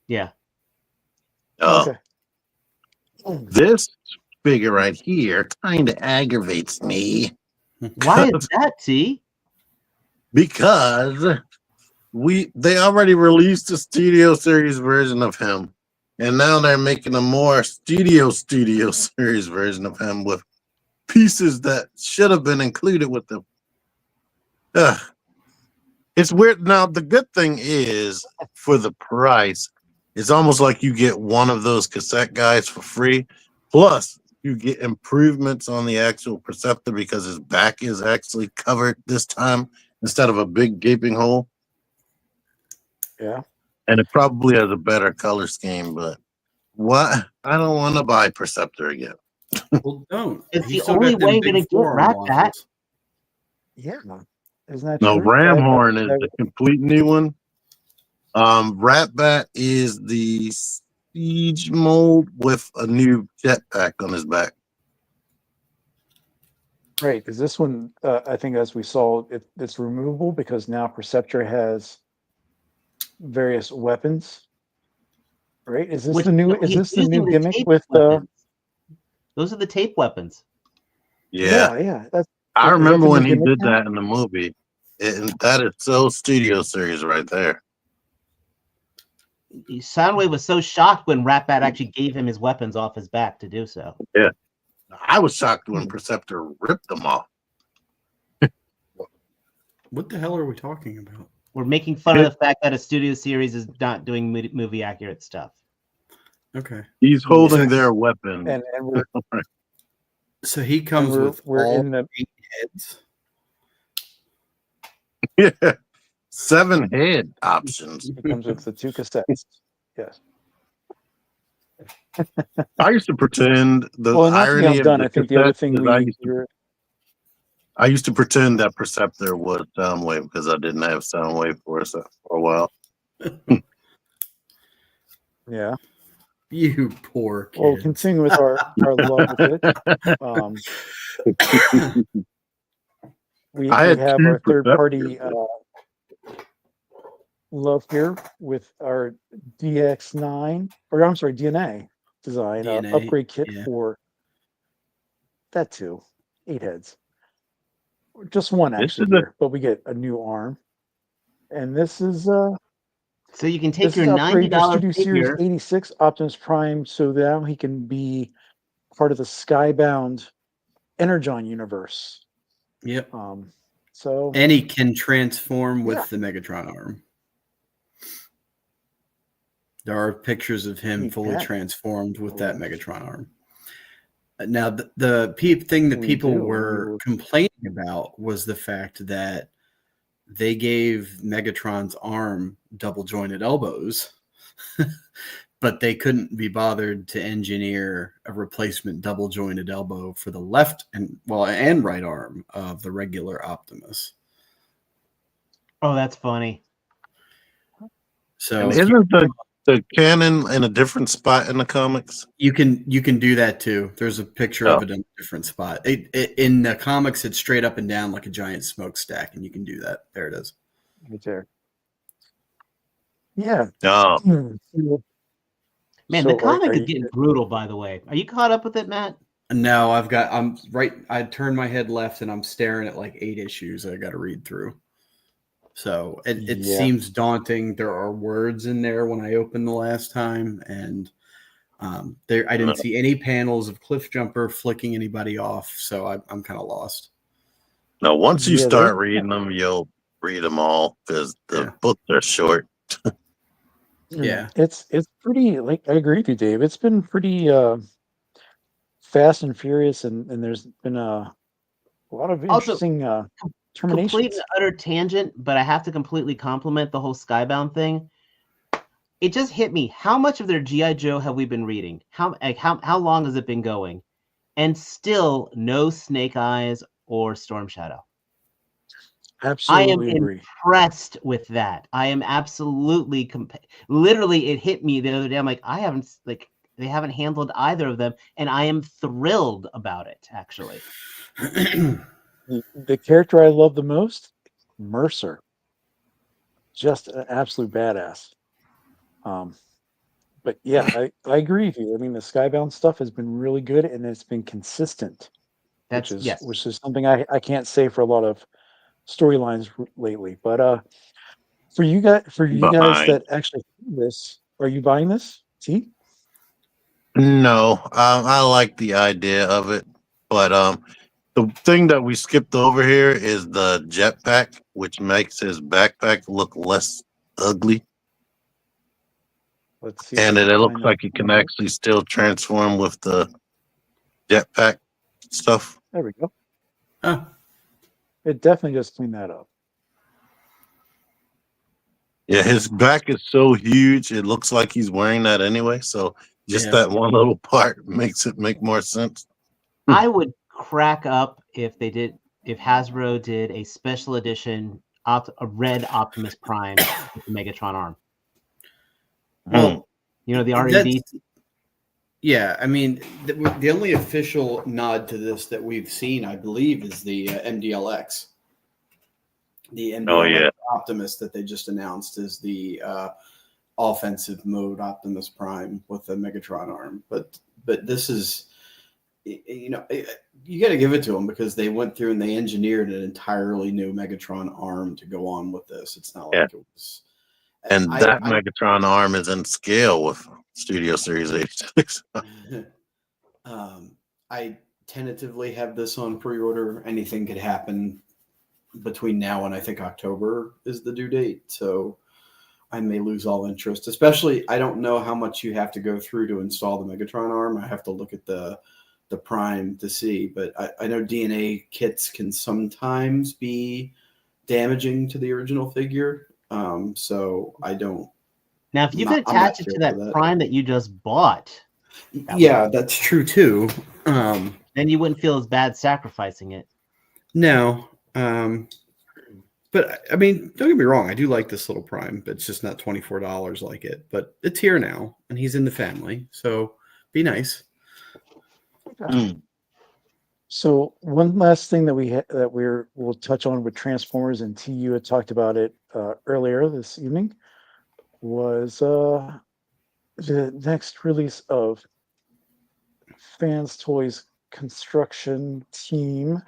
Yeah. Okay. This figure right here kind of aggravates me Why is that, T? because they already released the studio series version of him, and now they're making a more studio series version of him with pieces that should have been included with them. It's weird. Now the good thing is, for the price, it's almost like you get one of those cassette guys for free, plus you get improvements on the actual Perceptor because his back is actually covered this time instead of a big gaping hole. Yeah. And it probably has a better color scheme, but what? I don't want to buy Perceptor again. Well, don't. It's He's the still only got them way big to get forearm Rat launches. Bat. Yeah. Isn't that No, true? Ramhorn is the complete new one. Rat Bat is the Siege mold with a new jetpack on his back. Right, because this one, I think, as we saw, it's removable because now Perceptor has various weapons. Right? Is this the new? Is this the new gimmick with the? Those are the tape weapons. Yeah. I remember when he did now? that in the movie. That is so studio series right there. Soundwave was so shocked when Rat Bat actually gave him his weapons off his back to do so. Yeah. I was shocked when Perceptor ripped them off. What the hell are we talking about? We're making fun of the fact that a studio series is not doing movie accurate stuff. Okay. He's holding their weapon. And we're, so he comes with we're all in the 8 heads. Yeah. 7 head options. He comes with the 2 cassettes. Yes. I used to pretend the Well, not irony of done. the I think the other thing cassettes is I used to pretend that Perceptor was Soundwave because I didn't have Soundwave for a while. Yeah. You poor kid. Well, continue with our love with it. We have our third party love here with our DX9, or I'm sorry, DNA design upgrade kit for that too. 8 heads. Just one actually here, but we get a new arm. And this is so you can take your $90 Studio figure. Series 86 Optimus Prime, so now he can be part of the Skybound Energon universe. Yep. So and he can transform with the Megatron arm. There are pictures of him fully transformed with that Megatron arm. Now, the thing that people were complaining about was the fact that they gave Megatron's arm double jointed elbows, but they couldn't be bothered to engineer a replacement double jointed elbow for the left and right arm of the regular Optimus. Oh, that's funny. So isn't the cannon in a different spot in the comics? You can do that too. There's a picture of it in a different spot. In the comics, it's straight up and down like a giant smokestack, and you can do that. There it is. Right there. Yeah. Oh. Man, the comic is getting brutal, by the way. Are you caught up with it, Matt? No, I'm right. I turned my head left and I'm staring at like 8 issues I got to read through. So it seems daunting. There are words in there when I opened the last time, and I didn't see any panels of Cliffjumper flicking anybody off. So I'm kind of lost. No, once you start reading them, you'll read them all because the books are short. Yeah, it's pretty. Like I agree with you, Dave. It's been pretty fast and furious, and there's been a lot of interesting terminations. Complete and utter tangent, but I have to completely compliment the whole Skybound thing. It just hit me. How much of their G.I. Joe have we been reading? How long has it been going? And still no Snake Eyes or Storm Shadow. Absolutely I am impressed with that. I am absolutely literally, it hit me the other day. I'm like, they haven't handled either of them, and I am thrilled about it, actually. The character I love the most, Mercer. Just an absolute badass. But yeah, I agree with you. I mean, the Skybound stuff has been really good, and it's been consistent. Which is something I can't say for a lot of storylines lately. But for you guys that actually do this, are you buying this? T? No, I like the idea of it, but the thing that we skipped over here is the jetpack, which makes his backpack look less ugly. Let's see. And it looks like he can actually still transform with the jetpack stuff. There we go. Oh. It definitely just cleaned that up. Yeah, his back is so huge, it looks like he's wearing that anyway. So just that one little part makes it make more sense. I would crack up if Hasbro did a special edition, a red Optimus Prime with the Megatron arm. Well, the R&D. Yeah, I mean, the only official nod to this that we've seen, I believe, is the MDLX. The MDLX Optimus that they just announced is the offensive mode Optimus Prime with the Megatron arm. But this is, you got to give it to them because they went through and they engineered an entirely new Megatron arm to go on with this. It's not like it was. And Megatron arm is in scale with Studio Series 86. I tentatively have this on pre-order. Anything could happen between now and I think October is the due date. So I may lose all interest, especially I don't know how much you have to go through to install the Megatron arm. I have to look at the Prime to see, but I know DNA kits can sometimes be damaging to the original figure. So I don't. Now, if you could attach it to that Prime that you just bought. That's true too. Then you wouldn't feel as bad sacrificing it. No. But I mean, don't get me wrong. I do like this little Prime, but it's just not $24 like it. But it's here now, and he's in the family, so be nice. So one last thing that we'll touch on with Transformers, and TU had talked about it earlier this evening, was the next release of Fans Toys Construction Team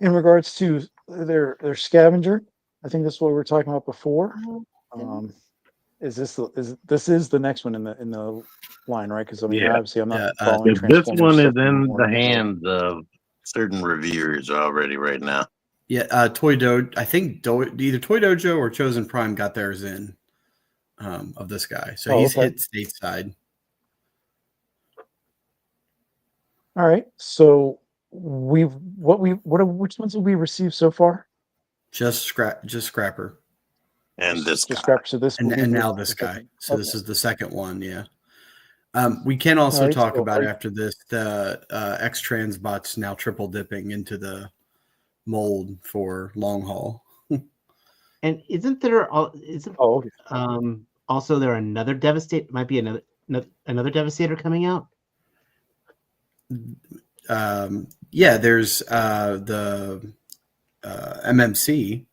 in regards to their scavenger. I think that's what we were talking about before. Is this the next one in the line, right? Because I mean, obviously, I'm not following Transformers. This one is in the hands of certain reviewers already right now. Yeah, Toy Dojo. I think either Toy Dojo or Chosen Prime got theirs in of this guy, so he's hit stateside. All right, so which ones have we received so far? Just Scrapper. And this guy. Scrapper. So this and now this guy. So this is the second one. Yeah. We can also talk about after this the X-Trans bots now triple dipping into the mold for long haul. And isn't there also there another Devastator? Might be another Devastator coming out. There's the MMC.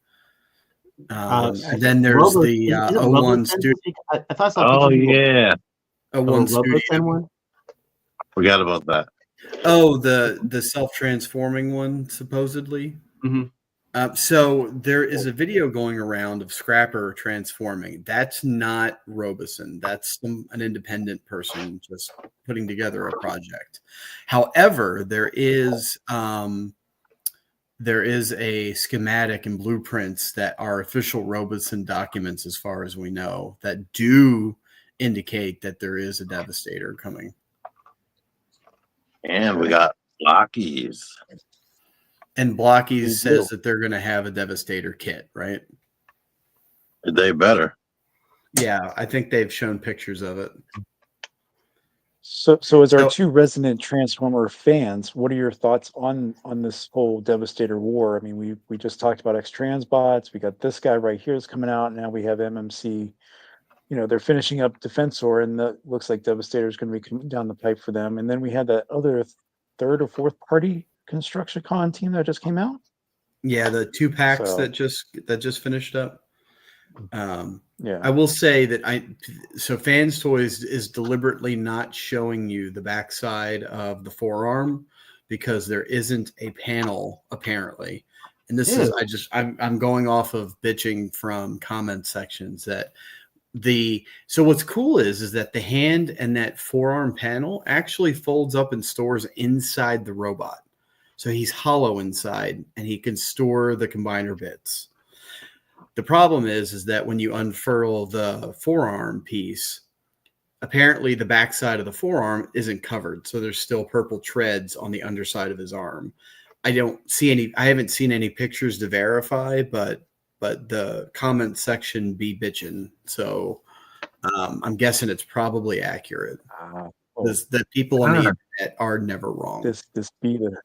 And then there's the 01 Studio. I thought I saw. Oh yeah, one Robo studio. Send one? Forgot about that. Oh, the self-transforming one, supposedly. Mhm. So there is a video going around of Scrapper transforming. That's not Robeson. That's an independent person just putting together a project. However, there is a schematic and blueprints that are official Robeson documents, as far as we know, that do indicate that there is a Devastator coming. And we got Lockies. And Blockies says that they're going to have a Devastator kit, right? They better. Yeah, I think they've shown pictures of it. So as our two resident Transformer fans, what are your thoughts on this whole Devastator war? I mean, we just talked about X-Transbots. We got this guy right here that's coming out. Now we have MMC. You know, they're finishing up Defensor, and that looks like Devastator is going to be coming down the pipe for them. And then we had that other third or fourth party Constructicon team that just came out. Yeah, the 2 packs that just finished up. Yeah, I will say that Fans Toys is deliberately not showing you the backside of the forearm because there isn't a panel apparently. And this is I'm going off of bitching from comment sections that so what's cool is that the hand and that forearm panel actually folds up and stores inside the robot. So he's hollow inside and he can store the combiner bits. The problem is that when you unfurl the forearm piece, apparently the backside of the forearm isn't covered. So there's still purple treads on the underside of his arm. I haven't seen any pictures to verify, but the comment section be bitchin'. So I'm guessing it's probably accurate. The people on the internet are never wrong. This be the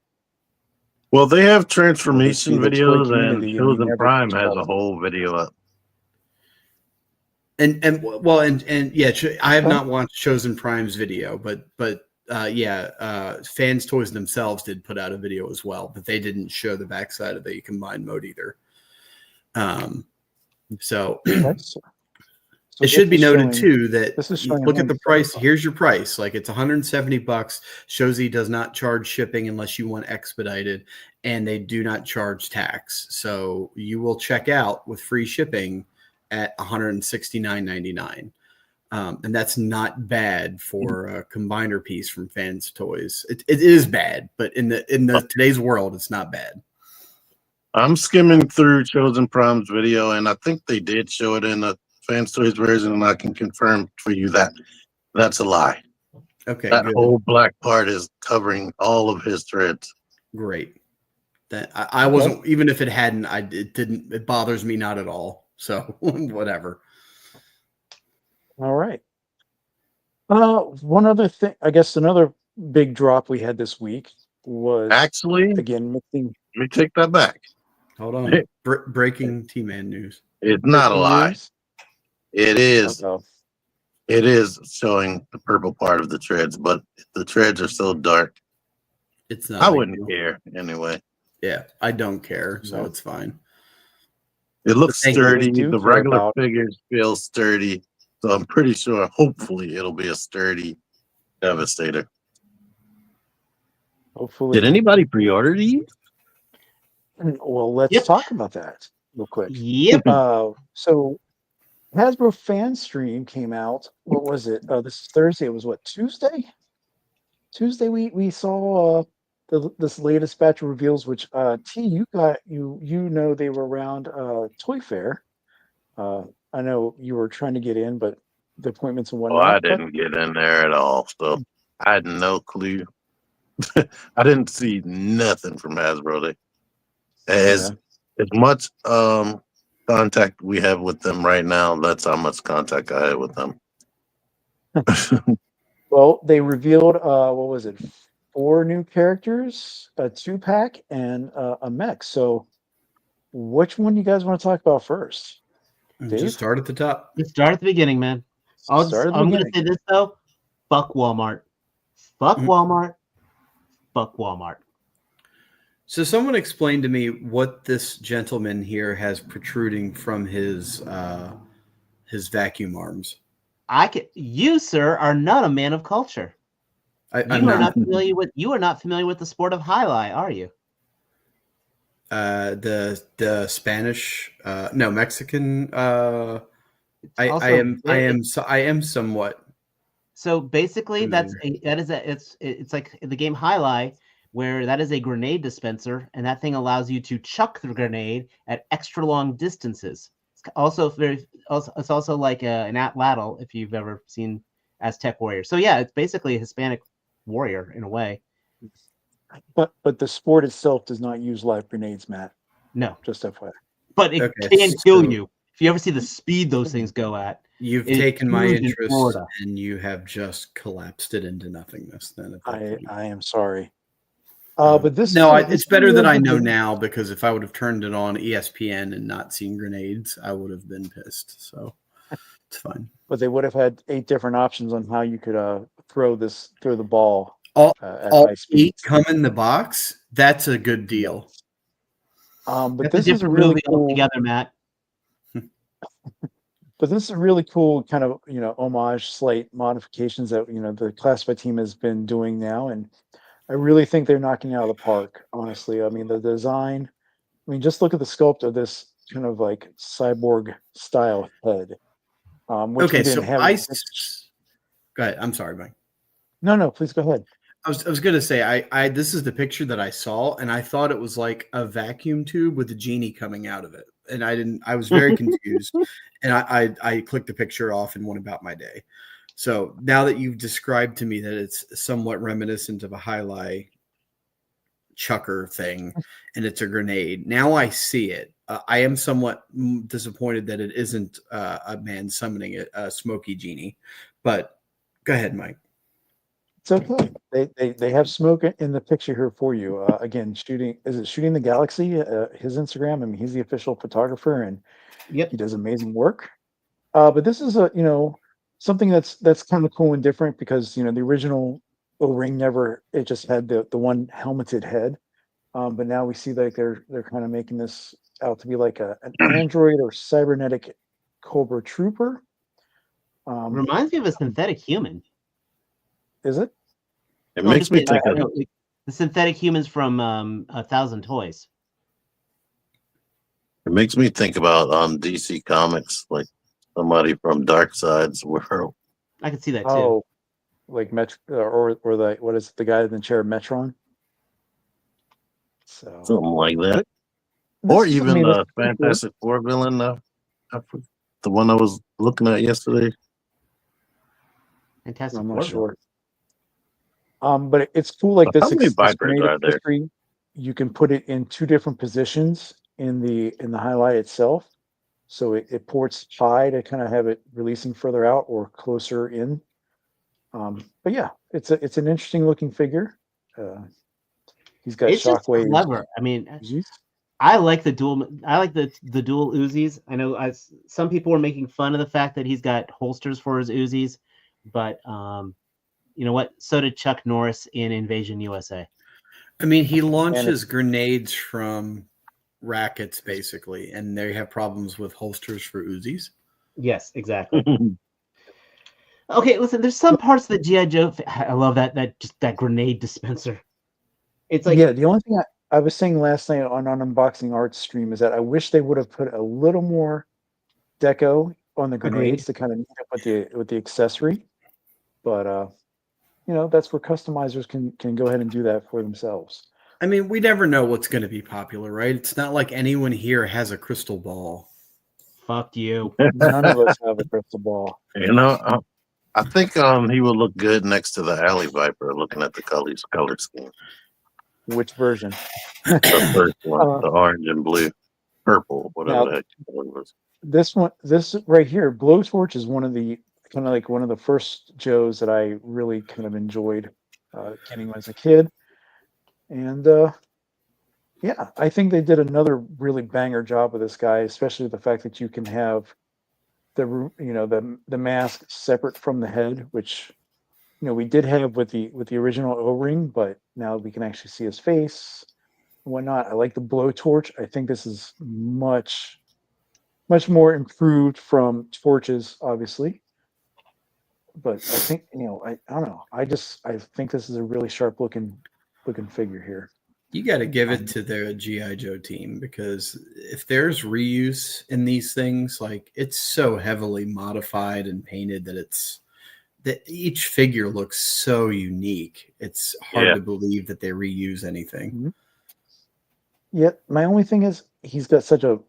Well, they have transformation the toy videos, community, and and Chosen never Prime talk has about a it. whole video up. And yeah, I have not watched Chosen Prime's video, but Fans Toys themselves did put out a video as well, but they didn't show the backside of the combined mode either. So it should be noted too that look at the price. Here's your price. Like it's $170. Shows does not charge shipping unless you want expedited, and they do not charge tax. So you will check out with free shipping at $169.99. And that's not bad for a combiner piece from Fans Toys. It is bad, but in today's world, it's not bad. I'm skimming through Chosen Prime's video, and I think they did show it in the Fans Toys version, and I can confirm for you that that's a lie. Okay, that good. whole black part is covering all of his threads. Great. That I wasn't, even if it hadn't, it bothers me not at all. So whatever. All right. One other thing, I guess another big drop we had this week was actually again mixing. Let me take that back. Hold on. Breaking T-Man news. It's not a lie. News? It is. Uh-oh. It is showing the purple part of the treads, but the treads are so dark. It's not. I wouldn't care anyway. Yeah, I don't care, so it's fine. It looks sturdy. The regular figures feel sturdy, so I'm pretty sure. Hopefully, it'll be a sturdy Devastator. Hopefully. Did anybody pre-order these? Well, let's talk about that real quick. Yep. So Hasbro Fan Stream came out. What was it? This is Thursday. It was what, Tuesday? Tuesday we saw this latest batch of reveals, which T, you know they were around Toy Fair. I know you were trying to get in, but the appointments and whatnot. I didn't get in there at all, so I had no clue. I didn't see nothing from Hasbro. As much contact we have with them right now, that's how much contact I had with them. Well, they revealed what was it? 4 new characters, a 2-pack, and a mech. So, which one do you guys want to talk about first? Just start at the top. Let's start at the beginning, man. I'm going to say this though: fuck Walmart. Fuck Walmart. Fuck Walmart. So someone explain to me what this gentleman here has protruding from his vacuum arms. You, sir, are not a man of culture. I'm You are not. not familiar with. You are not familiar with the sport of highlight, are you? The Spanish, no, Mexican. I Also, am somewhat. So basically, Familiar. it's like the game Highlight, where that is a grenade dispenser, and that thing allows you to chuck the grenade at extra long distances. It's also like an atlatl if you've ever seen Aztec Warrior. So yeah, it's basically a Hispanic warrior in a way. But the sport itself does not use live grenades, Matt. No, Just FYI. but it Okay, can kill so you if you ever see the speed those things go at. you've It is taken my huge in interest Florida. and you have just collapsed it into nothingness. Then at that point. I am sorry. Um, But this no, this it's better is that a I good know game. now, because if I would have turned it on ESPN and not seen grenades, I would have been pissed. So it's fine. But they would have had 8 different options on how you could throw the ball All at all high speed. 8 come in the box. That's a good deal. But That's this a is a different really movie cool. altogether, Matt. But this is a really cool kind of homage, slight modifications that the classified team has been doing now, and I really think they're knocking it out of the park. Honestly, I mean the design. I mean, just look at the sculpt of this kind of like cyborg style head, which we Okay, didn't so have. go ahead. I'm sorry, Mike. No, please go ahead. I was gonna say I this is the picture that I saw, and I thought it was like a vacuum tube with a genie coming out of it, and I was very confused, and I clicked the picture off and went about my day. So now that you've described to me that it's somewhat reminiscent of a highlight chucker thing, and it's a grenade, now I see it. I am somewhat disappointed that it isn't a man summoning a smoky genie, but go ahead, Mike. It's okay. They have smoke in the picture here for you. Again, shooting the galaxy? His Instagram. I mean, he's the official photographer, and Yep. he does amazing work. But this is something that's kind of cool and different because the original O-ring never it just had the one helmeted head. But now we see like they're kind of making this out to be like an android or cybernetic Cobra Trooper. Reminds me of a synthetic human. Is it? It No, I'm makes just me kidding. think of No, the synthetic humans from A Thousand Toys. it makes me think about DC Comics, like somebody from Dark Side's world. I can see that too. Oh, like or the what is it, the guy in the chair, Metron? So Something like that. this Or is- I even mean, the it's pretty cool. Fantastic Four villain, the one I was looking at yesterday. Fantastic I'm Four not sure. villain. But it's cool. Like How many this Vipers grenade are there? accessory, you can put it in 2 different positions in the highlight itself. So it ports high to kind of have it releasing further out or closer in. But yeah, it's an interesting looking figure. He's got It's just shockwaves. clever. I mean, Uzis. I like the dual. I like the dual Uzis. I know some people were making fun of the fact that he's got holsters for his Uzis, but you know what? So did Chuck Norris in Invasion USA. I mean, he launches grenades from rackets basically, and they have problems with holsters for Uzis. Yes, exactly. Okay, listen. There's some parts of the GI Joe. I love that grenade dispenser. It's like the only thing I was saying last night on unboxing arts stream is that I wish they would have put a little more deco on the grenades to kind of meet up with the accessory. But that's where customizers can go ahead and do that for themselves. I mean, we never know what's going to be popular, right? It's not like anyone here has a crystal ball. Fuck you. None of us have a crystal ball. I think he would look good next to the Alley Viper, looking at the color scheme. Which version? The first one, the orange and blue, purple, whatever the heck it was. This right here, Blowtorch, is one of the kind of like one of the first Joes that I really kind of enjoyed getting as a kid, and yeah, I think they did another really banger job with this guy, especially the fact that you can have the mask separate from the head, which we did have with the original O-ring, but now we can actually see his face and whatnot. I like the Blowtorch. I think this is much more improved from Torches, obviously. but I think I don't know. I think this is a really sharp looking figure here. You got to give it to their GI Joe team, because if there's reuse in these things, like, it's so heavily modified and painted that each figure looks so unique. It's hard to believe that they reuse anything. Mm-hmm. Yeah, my only thing is he's got such a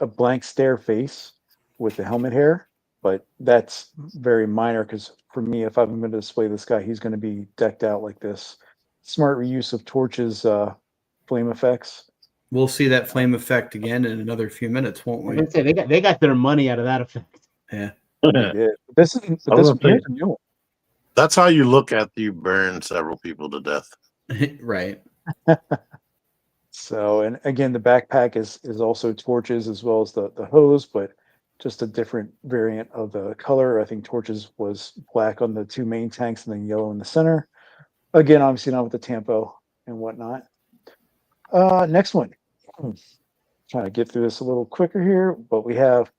blank stare face with the helmet hair, but that's very minor because for me, if I'm going to display this guy, he's going to be decked out like this. Smart reuse of Torch's flame effects. We'll see that flame effect again in another few minutes, won't we? I say they got their money out of that effect. Yeah. Yeah. This is here's a new one. That's how you look after you burn several people to death. Right. So, and again, the backpack is also Torch's as well as the hose, but just a different variant of the color. I think Torch's was black on the two main tanks and then yellow in the center. Again, obviously not with the tampo and whatnot. Next one. Trying to get through this a little quicker here, but we have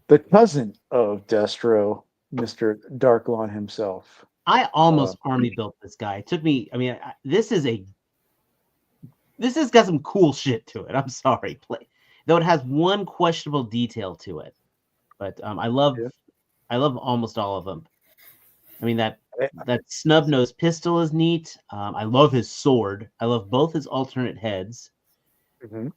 the cousin of Destro, Mr. Darklon himself. I almost army built this guy. It took me. I mean, this has got some cool shit to it. I'm sorry, though it has one questionable detail to it, but I love almost all of them. I mean, that snub nose pistol is neat. I love his sword. I love both his alternate heads. Mm-hmm.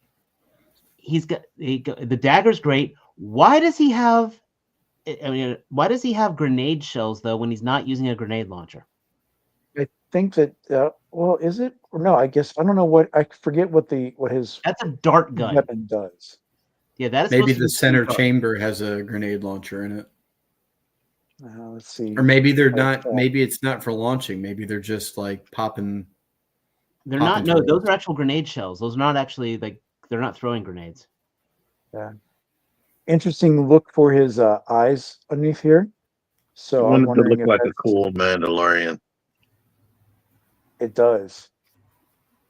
The dagger's great. Why does he have grenade shells though when he's not using a grenade launcher? I think that well, is it or no? I guess I don't know what I forget what his that's a dart gun weapon does. Yeah, that is maybe the center chamber has a grenade launcher in it. Let's see. Or maybe they're not. Maybe it's not for launching. Maybe they're just like popping. They're not. No, those are actual grenade shells. Those are not actually they're not throwing grenades. Yeah. Interesting look for his eyes underneath here. So I I'm wanted to wondering look like a cool Mandalorian. It does.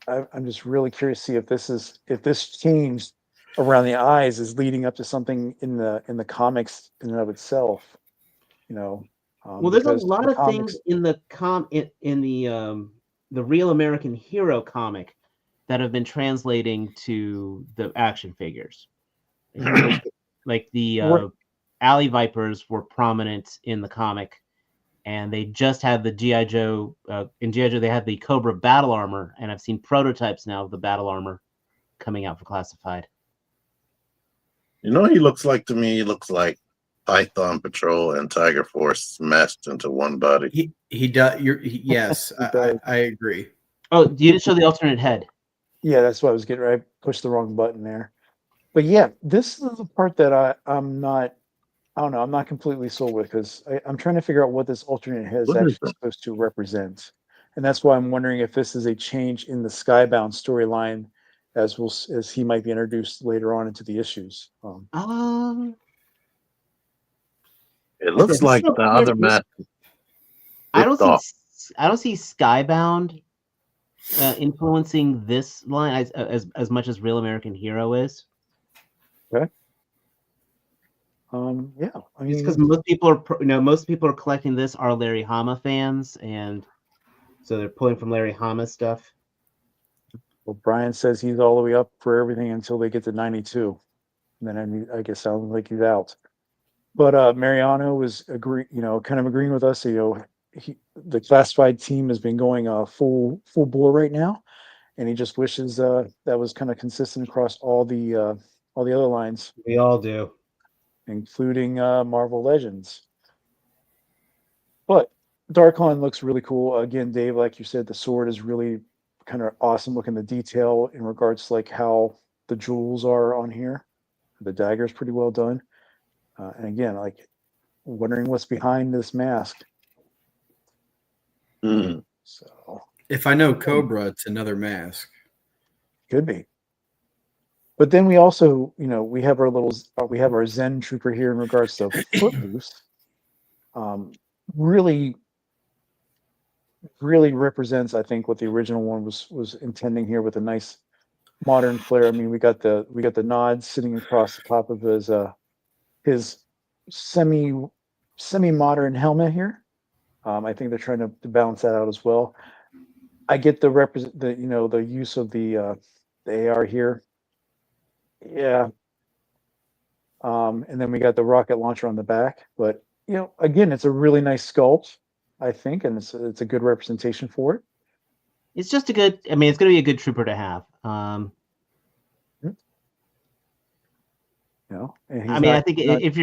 I'm just really curious to see if this change around the eyes is leading up to something in the comics in and of itself. Well, there's a lot of things in the the Real American Hero comic that have been translating to the action figures. Like the Alley Vipers were prominent in the comic, and they just had the G.I. Joe. In G.I. Joe, they had the Cobra battle armor, and I've seen prototypes now of the battle armor coming out for Classified. You know what he looks like to me? He looks like Python Patrol and Tiger Force smashed into one body. He does. Yes, I agree. Oh, you didn't show the alternate head. Yeah, that's what I was getting. I pushed the wrong button there. But yeah, this is the part that I'm not. I don't know. I'm not completely sold with because I'm trying to figure out what this alternate head is actually supposed to represent, and that's why I'm wondering if this is a change in the Skybound storyline, as he might be introduced later on into the issues. It looks like the other man. I don't see Skybound influencing this line as much as Real American Hero is. Okay. Yeah, I mean, because most people are collecting this are Larry Hama fans, and so they're pulling from Larry Hama stuff. Well, Brian says he's all the way up for everything until they get to 92, and then I guess sounds like he's out. But Mariano was kind of agreeing with us. The Classified team has been going full bore right now, and he just wishes that was kind of consistent across all the other lines. We all do, including Marvel Legends. But Darklon looks really cool. Again, Dave, like you said, the sword is really kind of awesome looking. The detail in regards to like how the jewels are on here. The dagger is pretty well done. And again, like wondering what's behind this mask. Mm. So if I know Cobra, it's another mask. Could be. But then we also, we have our Zen Trooper here in regards to Footloose. Really, really represents, I think, what the original one was intending here with a nice modern flair. I mean, we got the nods sitting across the top of his semi-modern helmet here. I think they're trying to balance that out as well. I get the the use of the AR here. Yeah. And then we got the rocket launcher on the back, but again, it's a really nice sculpt, I think, and it's a good representation for it. It's just a good. I mean, it's going to be a good trooper to have. And I mean, I think if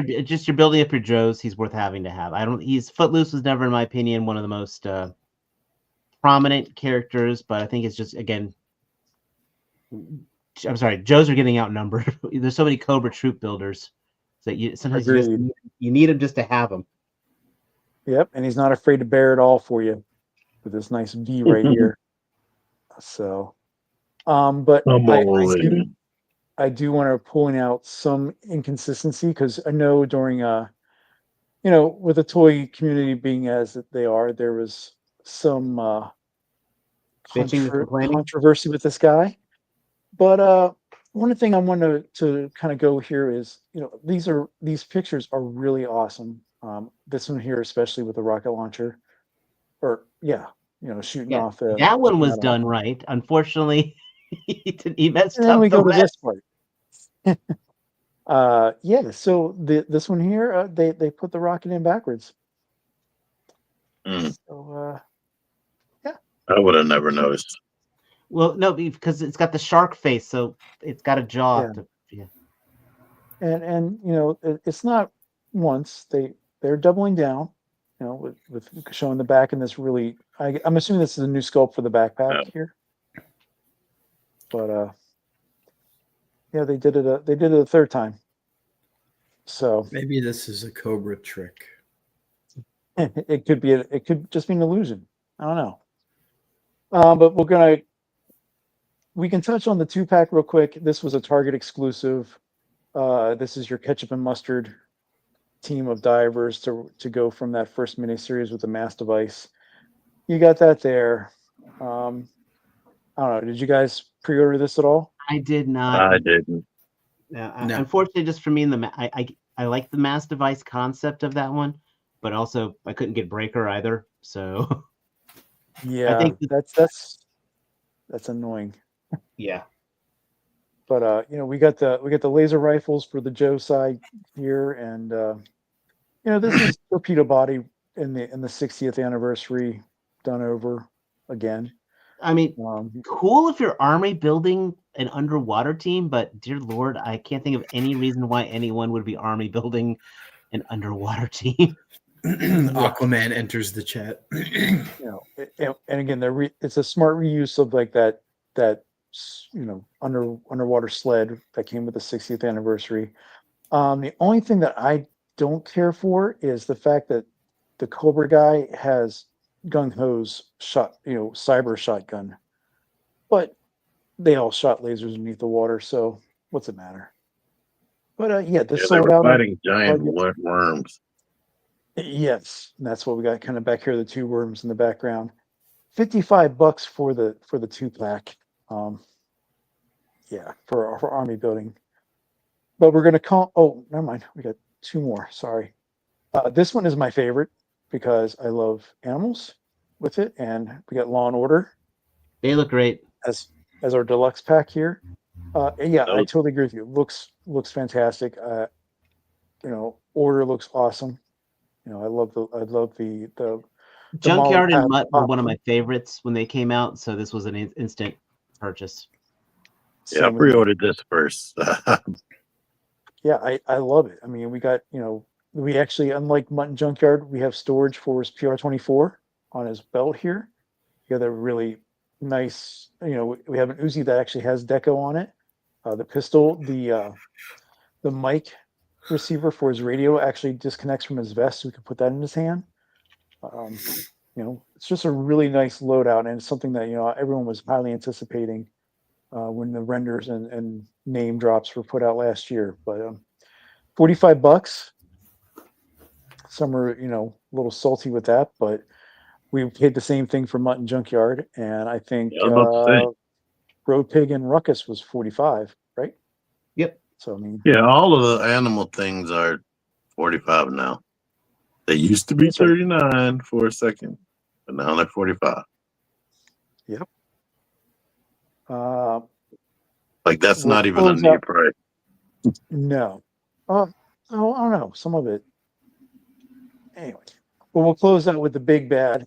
you're building up your Joes, he's worth having to have. He's Footloose was never, in my opinion, one of the most prominent characters, but I think it's just, again, I'm sorry, Joes are getting outnumbered. There's so many Cobra troop builders that sometimes you need them just to have them. Yep, and he's not afraid to bear it all for you with this nice V right here. So, but I do want to point out some inconsistency, because I know during with the toy community being as they are, there was some controversy with this guy. But one thing I want to kind of go here is, these pictures are really awesome. This one here, especially with the rocket launcher, or shooting off the. That one was done right. Unfortunately, he messed up. And then we go to this part. So this one here, they put the rocket in backwards. So I would have never noticed. Well, no, because it's got the shark face, so it's got a jaw. And it's not once they're doubling down, with showing the back in this really. I'm assuming this is a new sculpt for the backpack here. But they did it. They did it a third time. So maybe this is a Cobra trick. It could be. It could just be an illusion. I don't know. But we can touch on the 2-pack real quick. This was a Target exclusive. This is your ketchup and mustard team of divers to go from that first miniseries with the mass device. You got that there. I don't know. Did you guys pre-order this at all? I did not. I didn't. No. Unfortunately, just for me, I like the mass device concept of that one, but also I couldn't get Breaker either. So yeah, I think that's annoying. Yeah. But we got the laser rifles for the Joe side here, and this is torpedo body in the 60th anniversary done over again. I mean, cool if you're Army building an underwater team, but dear Lord, I can't think of any reason why anyone would be Army building an underwater team. Aquaman enters the chat. And again, it's a smart reuse of like that underwater sled that came with the 60th anniversary. The only thing that I don't care for is the fact that the Cobra guy has gung ho's shot, cyber shotgun, but they all shot lasers beneath the water, so what's it matter? But this sold out. Fighting giant worms. Yes, and that's what we got kind of back here, the 2 worms in the background. $55 for the 2-pack. For Army building. But we're gonna never mind. We got 2 more. Sorry. This one is my favorite because I love animals with it, and we got Law and Order. They look great as our deluxe pack here. I totally agree with you. Looks fantastic. Order looks awesome. I love the Junkyard and Mutt were one of my favorites when they came out, so this was an instant purchase. Yeah, I pre-ordered this first. Yeah, I love it. I mean, we got, we actually, unlike Mutt and Junkyard, we have storage for his PR-24 on his belt here. You got a really nice, we have an Uzi that actually has deco on it. The pistol, the mic receiver for his radio actually disconnects from his vest, so we can put that in his hand. It's just a really nice loadout, and it's something that everyone was highly anticipating when the renders and name drops were put out last year. But $45. Some are a little salty with that, but we paid the same thing for Mutt and Junkyard, and I think Road Pig and Ruckus was $45, right? Yep. So I mean, all of the animal things are $45 now. They used to be That's right. 39 for a second, but now they're 45. Yep. Like that's We'll not even a close new out. price. No. Oh, I don't know. Some of it. Anyway, well, we'll close out with the big bad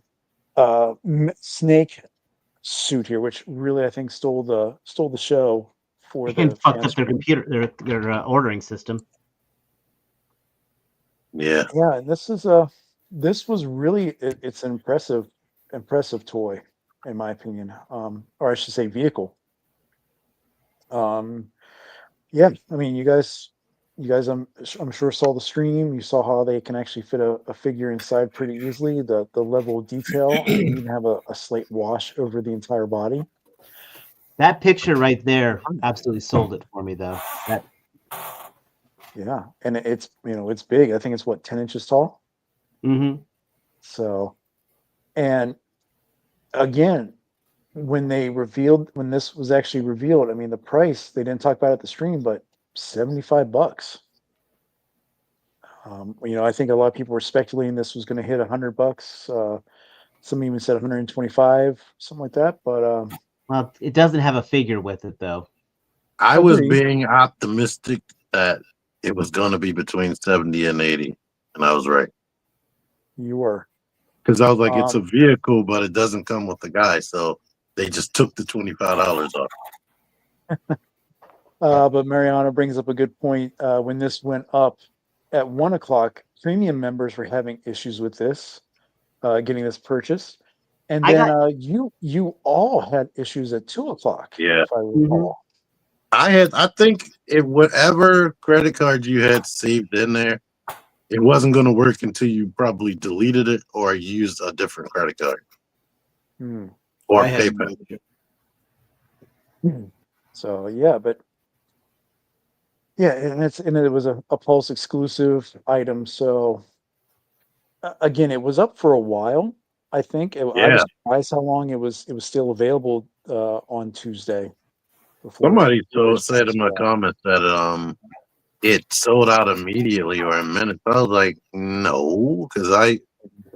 snake suit here, which really I think stole the show for the And fucked fan up their stream. computer, their ordering system. Yeah. Yeah, and this was really it's an impressive toy, in my opinion. Or I should say vehicle. Yeah, I mean, you guys, I'm sure saw the stream. You saw how they can actually fit a figure inside pretty easily. The level of detail. I mean, you even have a slate wash over the entire body. That picture right there absolutely sold it for me, though. That Yeah, and it's it's big. I think it's what 10 inches tall. Mm-hmm. So, and again, when this was actually revealed, I mean, the price they didn't talk about it at the stream, but $75. I think a lot of people were speculating this was going to hit $100. Some even said 125, something like that. But Well, it doesn't have a figure with it, though. I was agreed. being optimistic that it was going to be between 70 and 80, and I was right. You were. Because I was like, it's a vehicle, but it doesn't come with the guy, so they just took the $25 off. But Mariana brings up a good point. When this went up at 1:00, premium members were having issues with this, getting this purchase. And I then got you all had issues at 2:00, Yeah. if I recall. I think if whatever credit card you had saved in there, it wasn't going to work until you probably deleted it or used a different credit card or I had no PayPal. idea. So yeah, but yeah, and it was a Pulse exclusive item. So again, it was up for a while. I think I Yeah. was surprised how long it was still available on Tuesday. Somebody before said in my sold out. comments that it sold out immediately or in minutes. I was like, no, because I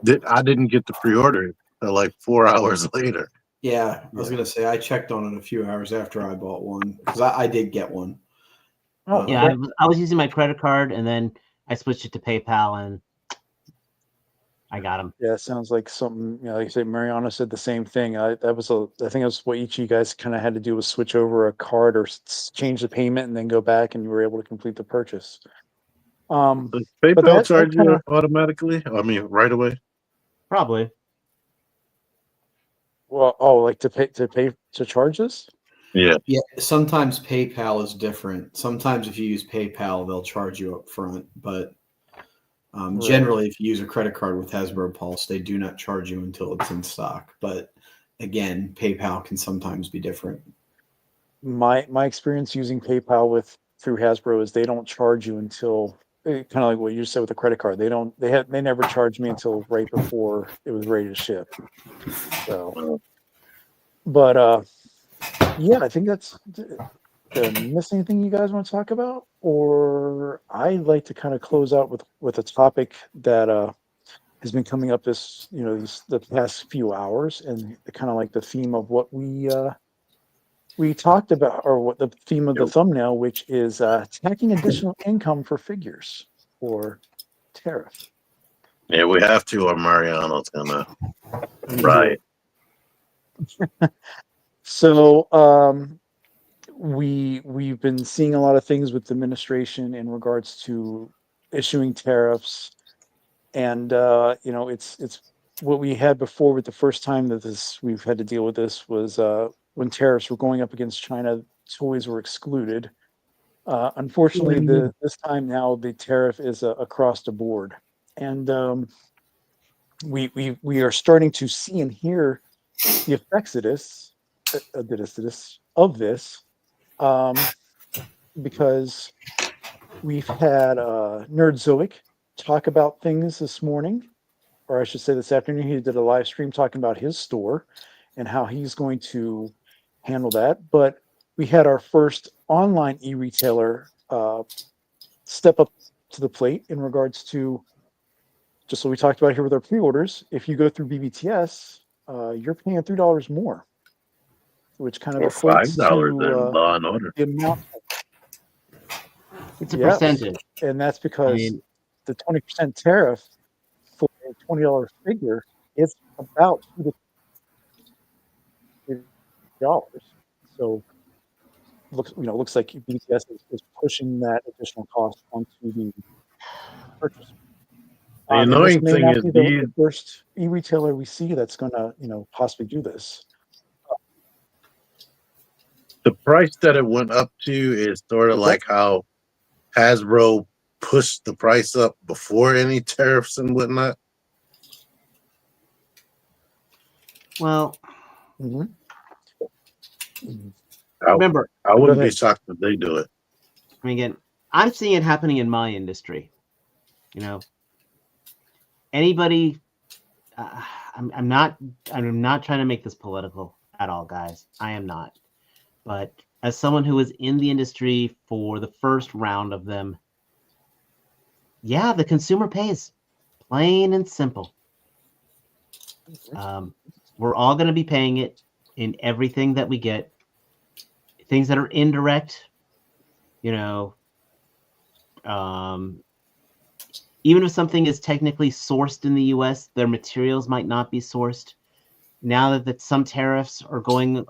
didn't get to pre-order it until like 4 hours later. Yeah, I was gonna say I checked on it a few hours after I bought one because I did get one. Oh, yeah, I was using my credit card, and then I switched it to PayPal, and I got them. yeah, it sounds like something. Like I said, Mariana said the same thing. I think that was what each of you guys kind of had to do was switch over a card or change the payment and then go back, and you were able to complete the purchase. Does But PayPal that charge kinda, you automatically? I mean, right away? Probably. like to charge this? Yeah. Yeah, sometimes PayPal is different. Sometimes if you use PayPal, they'll charge you up front, but generally, if you use a credit card with Hasbro Pulse, they do not charge you until it's in stock. But again, PayPal can sometimes be different. My experience using PayPal through Hasbro is they don't charge you until kind of like what you said with the credit card. They never charged me until right before it was ready to ship. So, but yeah, I think that's. Did I miss anything you guys want to talk about? Or I'd like to kind of close out with a topic that has been coming up the past few hours, and kind of like the theme of what we talked about, or what the theme of the thumbnail, which is tacking additional income for figures or T.A.R.I.F.F. Yeah, we have to, or Mariano's gonna We riot. So we've been seeing a lot of things with the administration in regards to issuing tariffs, and it's what we had before. With the first time that we've had to deal with this was when tariffs were going up against China, toys were excluded. Unfortunately, this time now the tariff is across the board, and we are starting to see and hear the effects of this, because we've had Nerdzoic talk about things this morning, or I should say this afternoon. He did a live stream talking about his store and how he's going to handle that. But we had our first online e-retailer step up to the plate in regards to just so we talked about here with our pre-orders, if you go through BBTS, you're paying $3 more, which kind of Or equates $5 to in Law and Order. the amount. It's a Yes, percentage. and that's I because mean, the 20% tariff for a $20 figure is about $2 to $3. So looks like BTS is pushing that additional cost onto the purchaser. The And this annoying may thing not is be the first e-retailer we see that's going to possibly do this. the price that it went up to is sort of like how Hasbro pushed the price up before any tariffs and whatnot. well, remember, I wouldn't be shocked if they do it. I mean, again, I'm seeing it happening in my industry. Anybody, I'm not trying to make this political at all, guys. I am not. But as someone who was in the industry for the first round of them, yeah, the consumer pays, plain and simple. We're all going to be paying it in everything that we get. Things that are indirect, even if something is technically sourced in the U.S., their materials might not be sourced. Now that some tariffs are going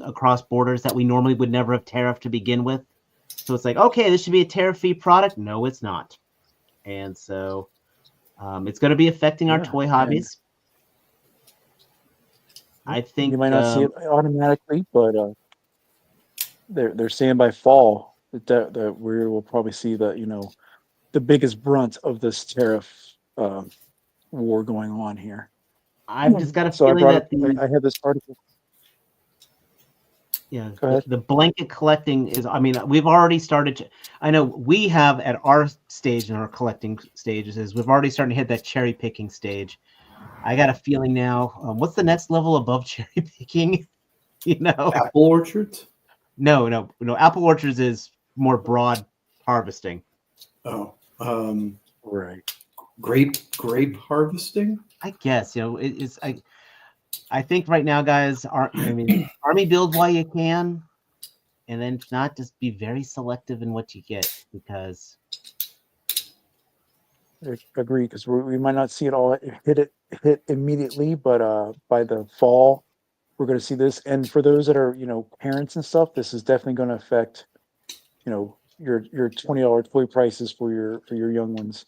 across borders that we normally would never have tariffed to begin with, so it's like, okay, this should be a tariff-free product. No, it's not, and so it's going to be affecting our toy hobbies. I think you might not see it automatically, but they're saying by fall that we will probably see the biggest brunt of this tariff war going on here. I've just got a feeling that I had this article. Yeah, the blanket collecting is, we've already started to, I know we have at our stage in our collecting stages is we've already started to hit that cherry picking stage. I got a feeling now, what's the next level above cherry picking? Apple orchards? No. Apple orchards is more broad harvesting. Oh, right. Grape harvesting? I guess, it's, I think right now, guys, Army build while you can, and then if not, just be very selective in what you get, because I agree, because we might not see it all hit immediately, but by the fall, we're going to see this. And for those that are parents and stuff, this is definitely going to affect your $20 toy prices for your young ones.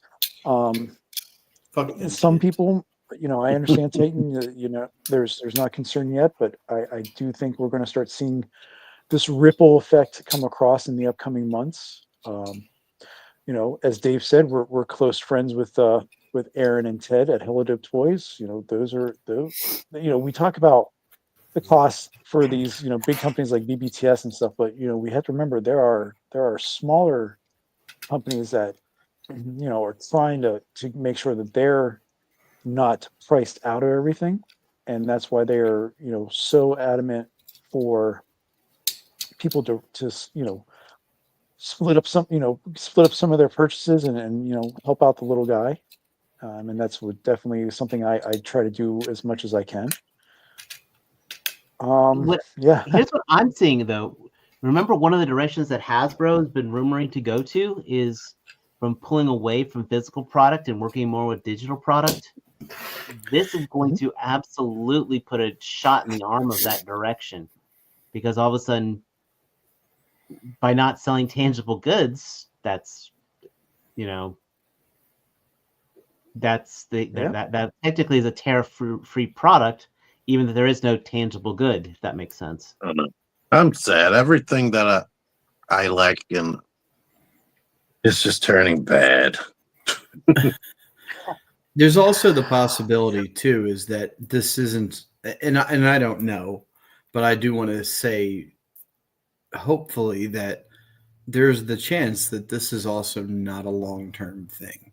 Some people, I understand, Tayton, there's not concern yet, but I do think we're going to start seeing this ripple effect come across in the upcoming months. As Dave said, we're close friends with Aaron and Ted at Hello Toys. We talk about the costs for these big companies like BBTS and stuff, but we have to remember there are smaller companies that are trying to make sure that they're not priced out of everything, and that's why they are so adamant for people to split up some of their purchases and help out the little guy, and that's definitely something I try to do as much as I can. Here's what I'm seeing, though. Remember, one of the directions that Hasbro has been rumoring to go to is from pulling away from physical product and working more with digital product. This is going to absolutely put a shot in the arm of that direction, because all of a sudden, by not selling tangible goods, that technically is a tariff-free product, even though there is no tangible good, if that makes sense. I don't know. I'm sad. Everything that I like and it's just turning bad. There's also the possibility too, is that this isn't, and I don't know, but I do want to say, hopefully, that there's the chance that this is also not a long-term thing,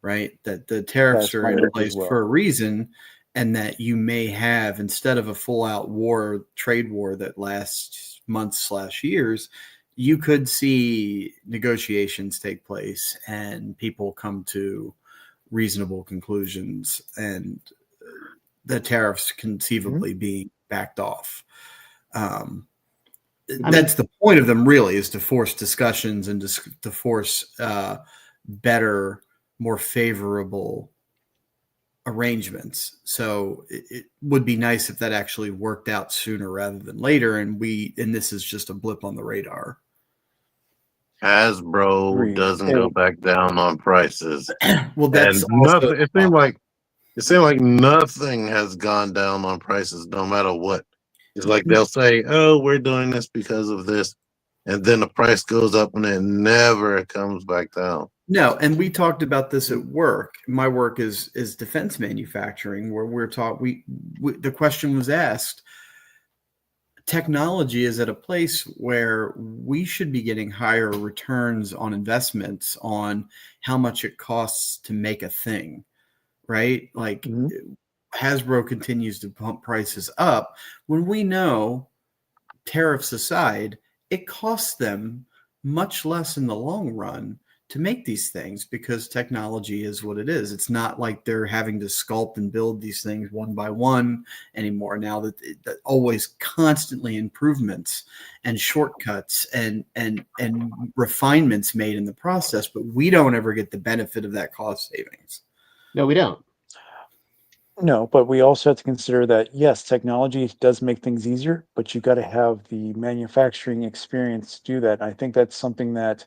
right? That the tariffs are in place for a reason, and that you may have, instead of a full-out trade war that lasts months/years, you could see negotiations take place and people come to reasonable conclusions and the tariffs conceivably being backed off. That's the point of them, really, is to force discussions and to force better, more favorable arrangements. So it would be nice if that actually worked out sooner rather than later. And this is just a blip on the radar. Hasbro doesn't go back down on prices. Well, that's and nothing. It seemed like nothing has gone down on prices, no matter what. It's like they'll say, "Oh, we're doing this because of this," and then the price goes up, and it never comes back down. No, and we talked about this at work. My work is defense manufacturing, where we're taught. The question was asked. Technology is at a place where we should be getting higher returns on investments on how much it costs to make a thing, right? Like Hasbro continues to pump prices up when we know, tariffs aside, it costs them much less in the long run to make these things because technology is what it is. It's not like they're having to sculpt and build these things one by one anymore. Now that always constantly improvements and shortcuts and refinements made in the process, but we don't ever get the benefit of that cost savings. No, we don't. No, but we also have to consider that, yes, technology does make things easier, but you got to have the manufacturing experience to do that. I think that's something that,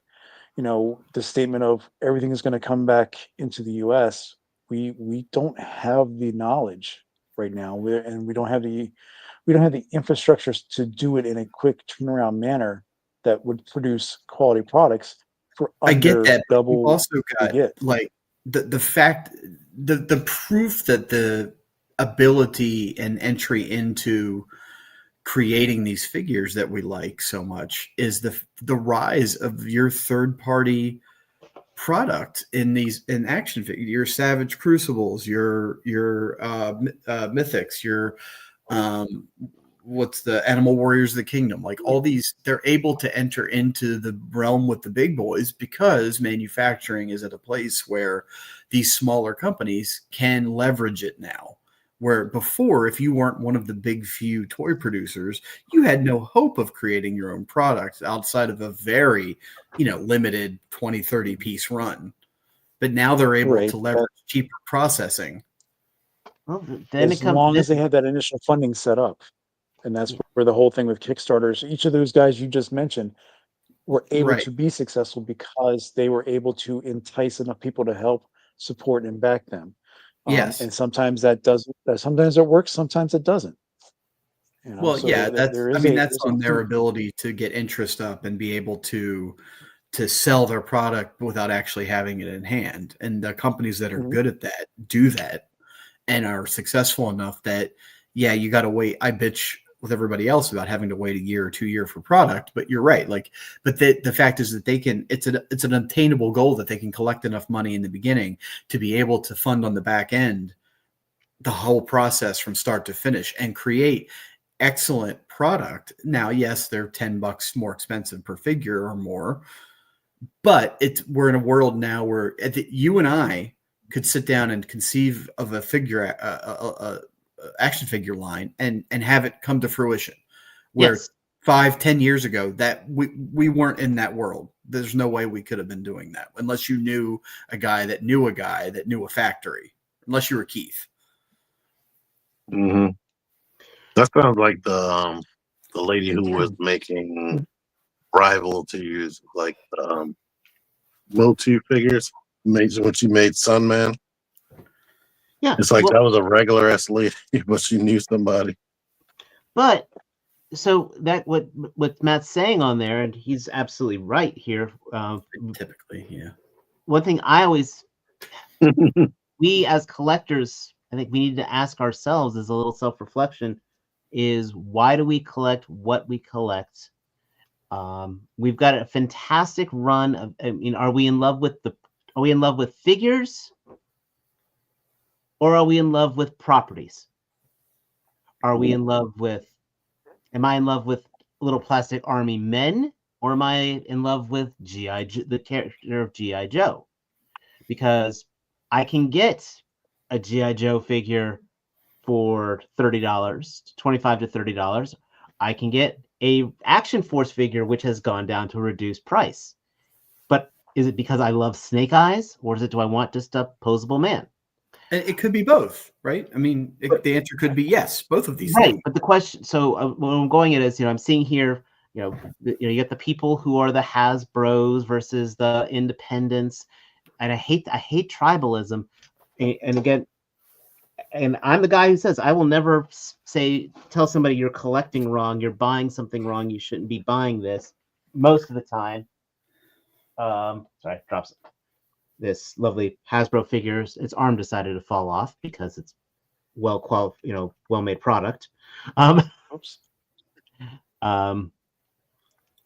the statement of everything is going to come back into the U.S., we don't have the knowledge right now, we don't have the infrastructure to do it in a quick turnaround manner that would produce quality products for I get that, but double. You've also got like the fact, the proof that the ability and entry into creating these figures that we like so much is the rise of your third party product in action figures, your Savage Crucibles, your Mythics, your what's the Animal Warriors of the Kingdom, like all these, they're able to enter into the realm with the big boys because manufacturing is at a place where these smaller companies can leverage it now. Where before, if you weren't one of the big few toy producers, you had no hope of creating your own product outside of a very, limited 20, 30 piece run. But now they're able to leverage cheaper processing. Well, then as long as they have that initial funding set up. And that's where the whole thing with Kickstarters, each of those guys you just mentioned were able to be successful because they were able to entice enough people to help support and back them. Yes. And sometimes that doesn't, sometimes it works, sometimes it doesn't. Well, so yeah, that's on their ability to get interest up and be able to sell their product without actually having it in hand. And the companies that are good at that do that and are successful enough that, yeah, you got to wait. I bitch with everybody else about having to wait a year or 2 years for product, but you're right. Like, but the fact is that they can, it's an attainable goal that they can collect enough money in the beginning to be able to fund on the back end the whole process from start to finish and create excellent product. Now, yes, they're $10 more expensive per figure or more, but we're in a world now where you and I could sit down and conceive of a figure, action figure line and have it come to fruition. Where 5-10 years ago that we weren't in that world. There's no way we could have been doing that unless you knew a guy that knew a factory, unless you were Keith. Mm-hmm. That sounds like the lady who was making rival to use like Motu figures when she made Sunman. Yeah, it's like that was a regular ass lady, but she knew somebody. But so that what Matt's saying on there, and he's absolutely right here. Typically, yeah. One thing I always, we as collectors, I think we need to ask ourselves as a little self-reflection is why do we collect what we collect? We've got a fantastic run of, are we in love with figures or are we in love with properties? Am I in love with little plastic army men or am I in love with the character of G.I. Joe? Because I can get a G.I. Joe figure for $30, $25 to $30. I can get a Action Force figure, which has gone down to a reduced price. But is it because I love Snake Eyes, or is it do I want just a posable man? And it could be both, right? I mean, the answer could be yes, both of these Right, things. but the question, so what I'm going at is, I'm seeing here, you get the people who are the Hasbros versus the independents, and I hate tribalism, and again, and I'm the guy who says I will never tell somebody you're collecting wrong, you're buying something wrong, you shouldn't be buying this. Most of the time, sorry, drops this lovely Hasbro figures. Its arm decided to fall off because it's well-made product. Oops.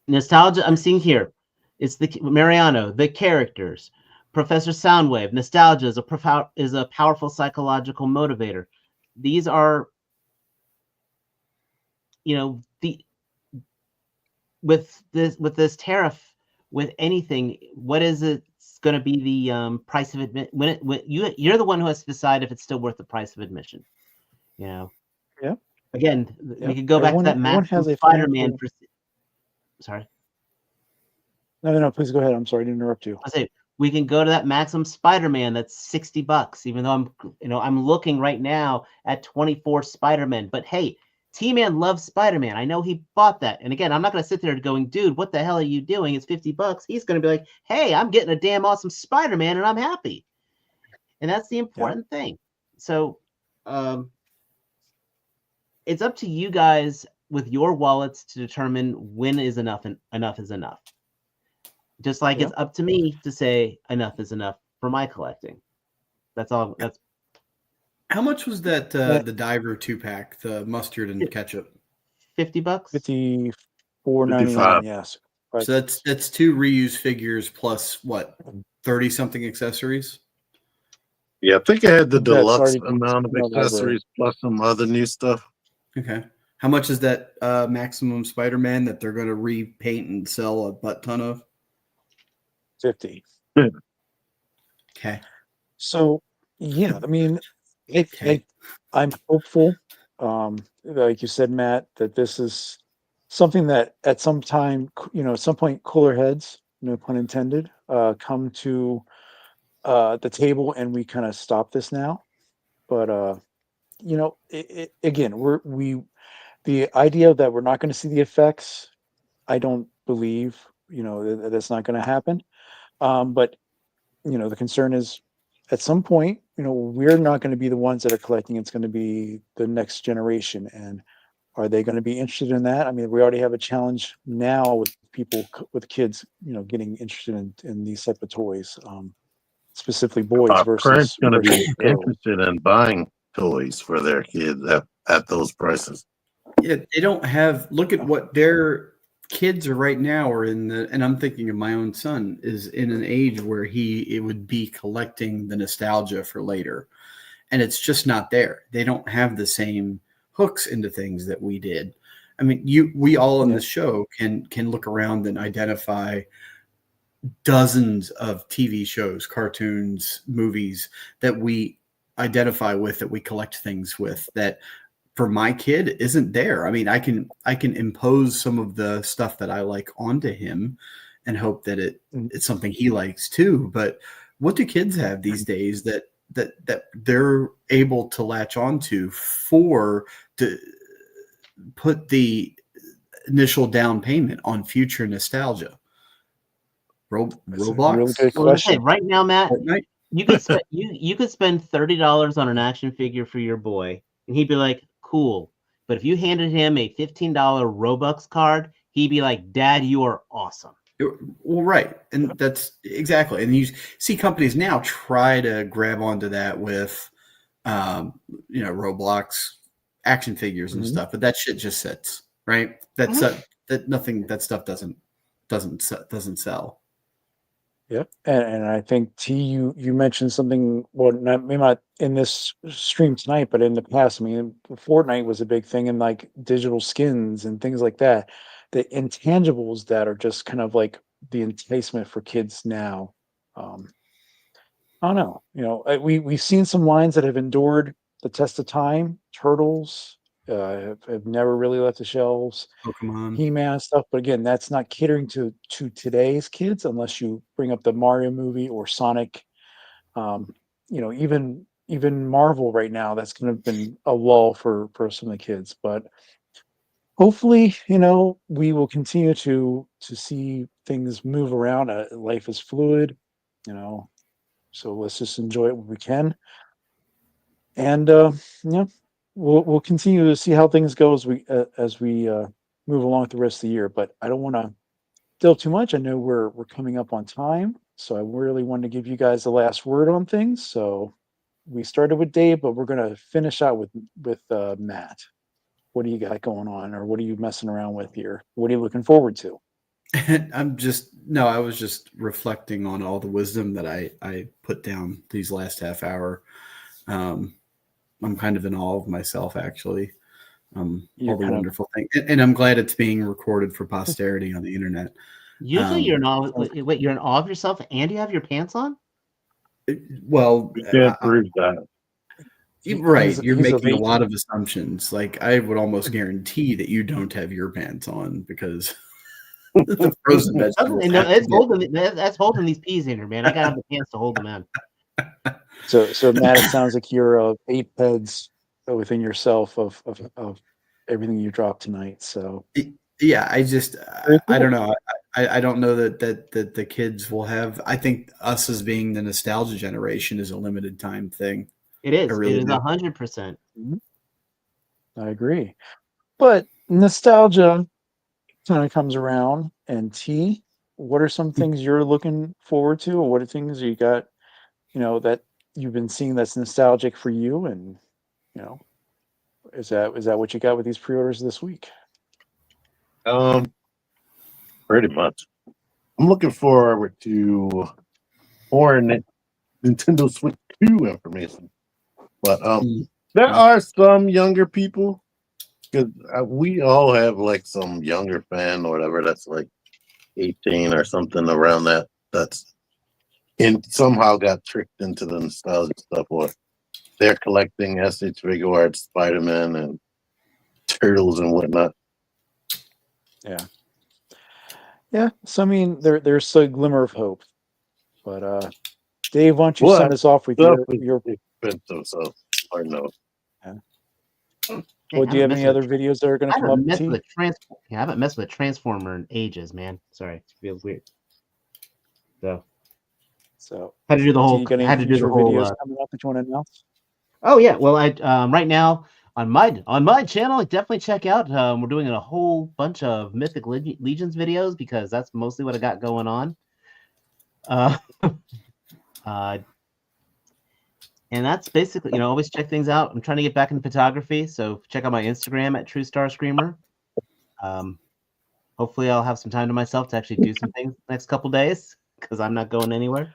Nostalgia. I'm seeing here. It's the Mariano, the characters. Professor Soundwave. Nostalgia is a powerful psychological motivator. These are, with this tariff, with anything, what is it going to be the price of admit when you're the one who has to decide if it's still worth the price of admission. Yeah. Again, Yep. we could go back to that Maximum Spider-Man. Sorry. No, please go ahead. I'm sorry to interrupt you. I say we can go to that Maximum Spider-Man that's $60, even though I'm looking right now at 24 Spider-Man. But hey, T-Man loves Spider-Man. I know he bought that. And again, I'm not going to sit there going, dude, what the hell are you doing? It's $50. He's going to be like, hey, I'm getting a damn awesome Spider-Man and I'm happy. And that's the important thing. So it's up to you guys with your wallets to determine when is enough and enough is enough. Just like it's up to me to say enough is enough for my collecting. That's all. That's how much was that the Diver 2-pack, the mustard and ketchup? $50. $54.99. Yes. Right. So that's 2 reused figures plus what, 30 something accessories? Yeah, I think I had the deluxe amount of accessories plus some other new stuff. Okay. How much is that Maximum Spider-Man that they're going to repaint and sell a butt ton of? 50. Okay. So yeah, I mean, I'm hopeful, like you said, Matt, that this is something that at some time, at some point, cooler heads, no pun intended, come to the table and we kind of stop this now. But again, the idea that we're not going to see the effects, I don't believe, that's not going to happen. But the concern is at some point, we're not going to be the ones that are collecting. It's going to be the next generation. And are they going to be interested in that? I mean, we already have a challenge now with people, with kids, getting interested in these type of toys, specifically boys versus parents going to be interested in buying toys for their kids at those prices. Yeah, they don't have. Look at what their kids are right now, or and I'm thinking of my own son is in an age where it would be collecting the nostalgia for later, and it's just not there. They don't have the same hooks into things that we did. I mean, we all in the show can look around and identify dozens of TV shows, cartoons, movies that we identify with, that we collect things with, that for my kid isn't there. I mean, I can impose some of the stuff that I like onto him and hope that it's something he likes too. But what do kids have these days that they're able to latch onto to put the initial down payment on future nostalgia? Roblox? Really good question. Right now, Matt, you could spend $30 on an action figure for your boy, and he'd be like, cool. But if you handed him a $15 Robux card, he'd be like, Dad, you are awesome. Well, right. And that's exactly. And you see companies now try to grab onto that with, Roblox action figures and stuff, but that shit just sits, right? That's that stuff doesn't sell. Yep. And I think you mentioned something, well, maybe not in this stream tonight, but in the past. I mean, Fortnite was a big thing, and like digital skins and things like that. The intangibles that are just kind of like the enticement for kids now. I don't know. We've seen some lines that have endured the test of time. Turtles have never really left the shelves. Pokemon. He-Man stuff, but again, that's not catering to today's kids unless you bring up the Mario movie or Sonic. Even Marvel right now, that's kind of been a lull for some of the kids. But hopefully, we will continue to see things move around. Life is fluid, so let's just enjoy it when we can. And yeah, we'll continue to see how things go as we move along the rest of the year. But I don't want to delve too much. I know we're coming up on time, so I really wanted to give you guys the last word on things. So we started with Dave, but we're going to finish out with Matt. What do you got going on, or what are you messing around with here? What are you looking forward to? I was just reflecting on all the wisdom that I put down these last half hour. I'm kind of in awe of myself, actually. All the wonderful things, and I'm glad it's being recorded for posterity on the internet. Usually, you're in awe. Wait, you're in awe of yourself, and you have your pants on. Well, you can't prove that. Right, you're making a lot of assumptions. Like, I would almost guarantee that you don't have your pants on because the frozen vegetables. No, that's holding these peas in here, man. I gotta have the pants to hold them in. So Matt, it sounds like you're apex within yourself of everything you dropped tonight. So yeah, I don't know. I don't know that the kids will have. I think us as being the nostalgia generation is a limited time thing. It is. It is 100%. I agree, but nostalgia kind of comes around. And T, what are some things you're looking forward to, or what are things you got, that you've been seeing that's nostalgic for you? And is that what you got with these pre-orders this week? Pretty much. I'm looking forward to more Nintendo Switch 2 information. But there are some younger people, because we all have like some younger fan or whatever that's like 18 or something around that's somehow got tricked into the nostalgic stuff, or they're collecting SH Figure Art, Spider-Man, and Turtles and whatnot. Yeah. So I mean, there's a glimmer of hope. But Dave, why don't you sign us off with your expensive, so I know. Yeah. Well, do you have any other videos that are going to come up? I haven't messed with a Transformer in ages, man. Sorry, it feels weird. So had to do the whole. Had to do the whole videos coming up that you want to announce. Oh yeah, well I right now on my channel, definitely check out. We're doing a whole bunch of Mythic Legions videos because that's mostly what I got going on. And that's basically, always check things out. I'm trying to get back into photography, so check out my Instagram at True Star Screamer. Hopefully, I'll have some time to myself to actually do some things the next couple days because I'm not going anywhere.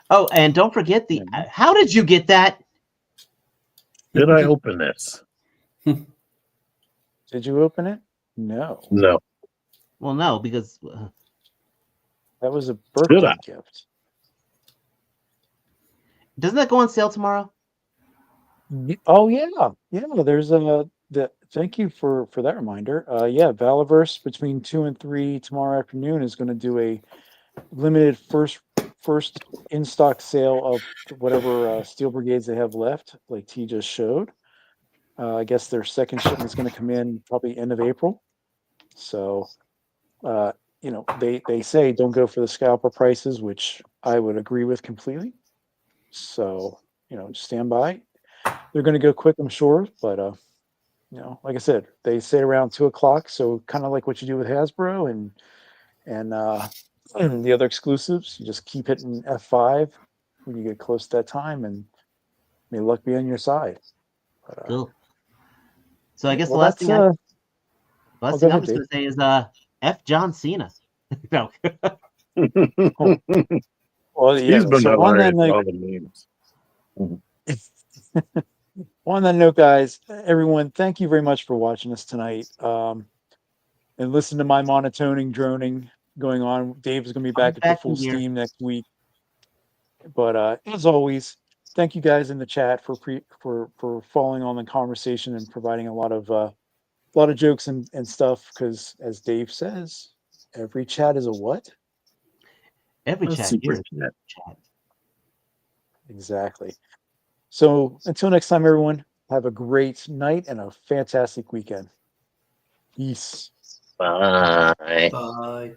Oh, and don't forget how did you get that? Did I open this? Did you open it? No. No. Well, no, because that was a birthday gift. Doesn't that go on sale tomorrow? Oh yeah. There's thank you for that reminder. Valaverse between 2 and 3 tomorrow afternoon is going to do a limited first in stock sale of whatever Steel Brigades they have left, like T just showed. I guess their second shipment is going to come in probably end of April. So, they say don't go for the scalper prices, which I would agree with completely. So, stand by. They're going to go quick, I'm sure. But, like I said, they say around 2:00. So kind of like what you do with Hasbro and the other exclusives, you just keep hitting F5 when you get close to that time, and may luck be on your side. But, cool. So I guess the last thing I was going to say is F John Cena. No. Well, yeah. He's been so on that note, all the memes. on that note, guys, everyone, thank you very much for watching us tonight. And listen to my monotoning, droning going on. Dave's going to be back at the full steam next week. But as always, thank you guys in the chat for following on the conversation and providing a lot of jokes and stuff. Because as Dave says, every chat is a what? Every A chat super is a chat. chat. Exactly. So until next time, everyone, have a great night and a fantastic weekend. Peace. Bye. Bye.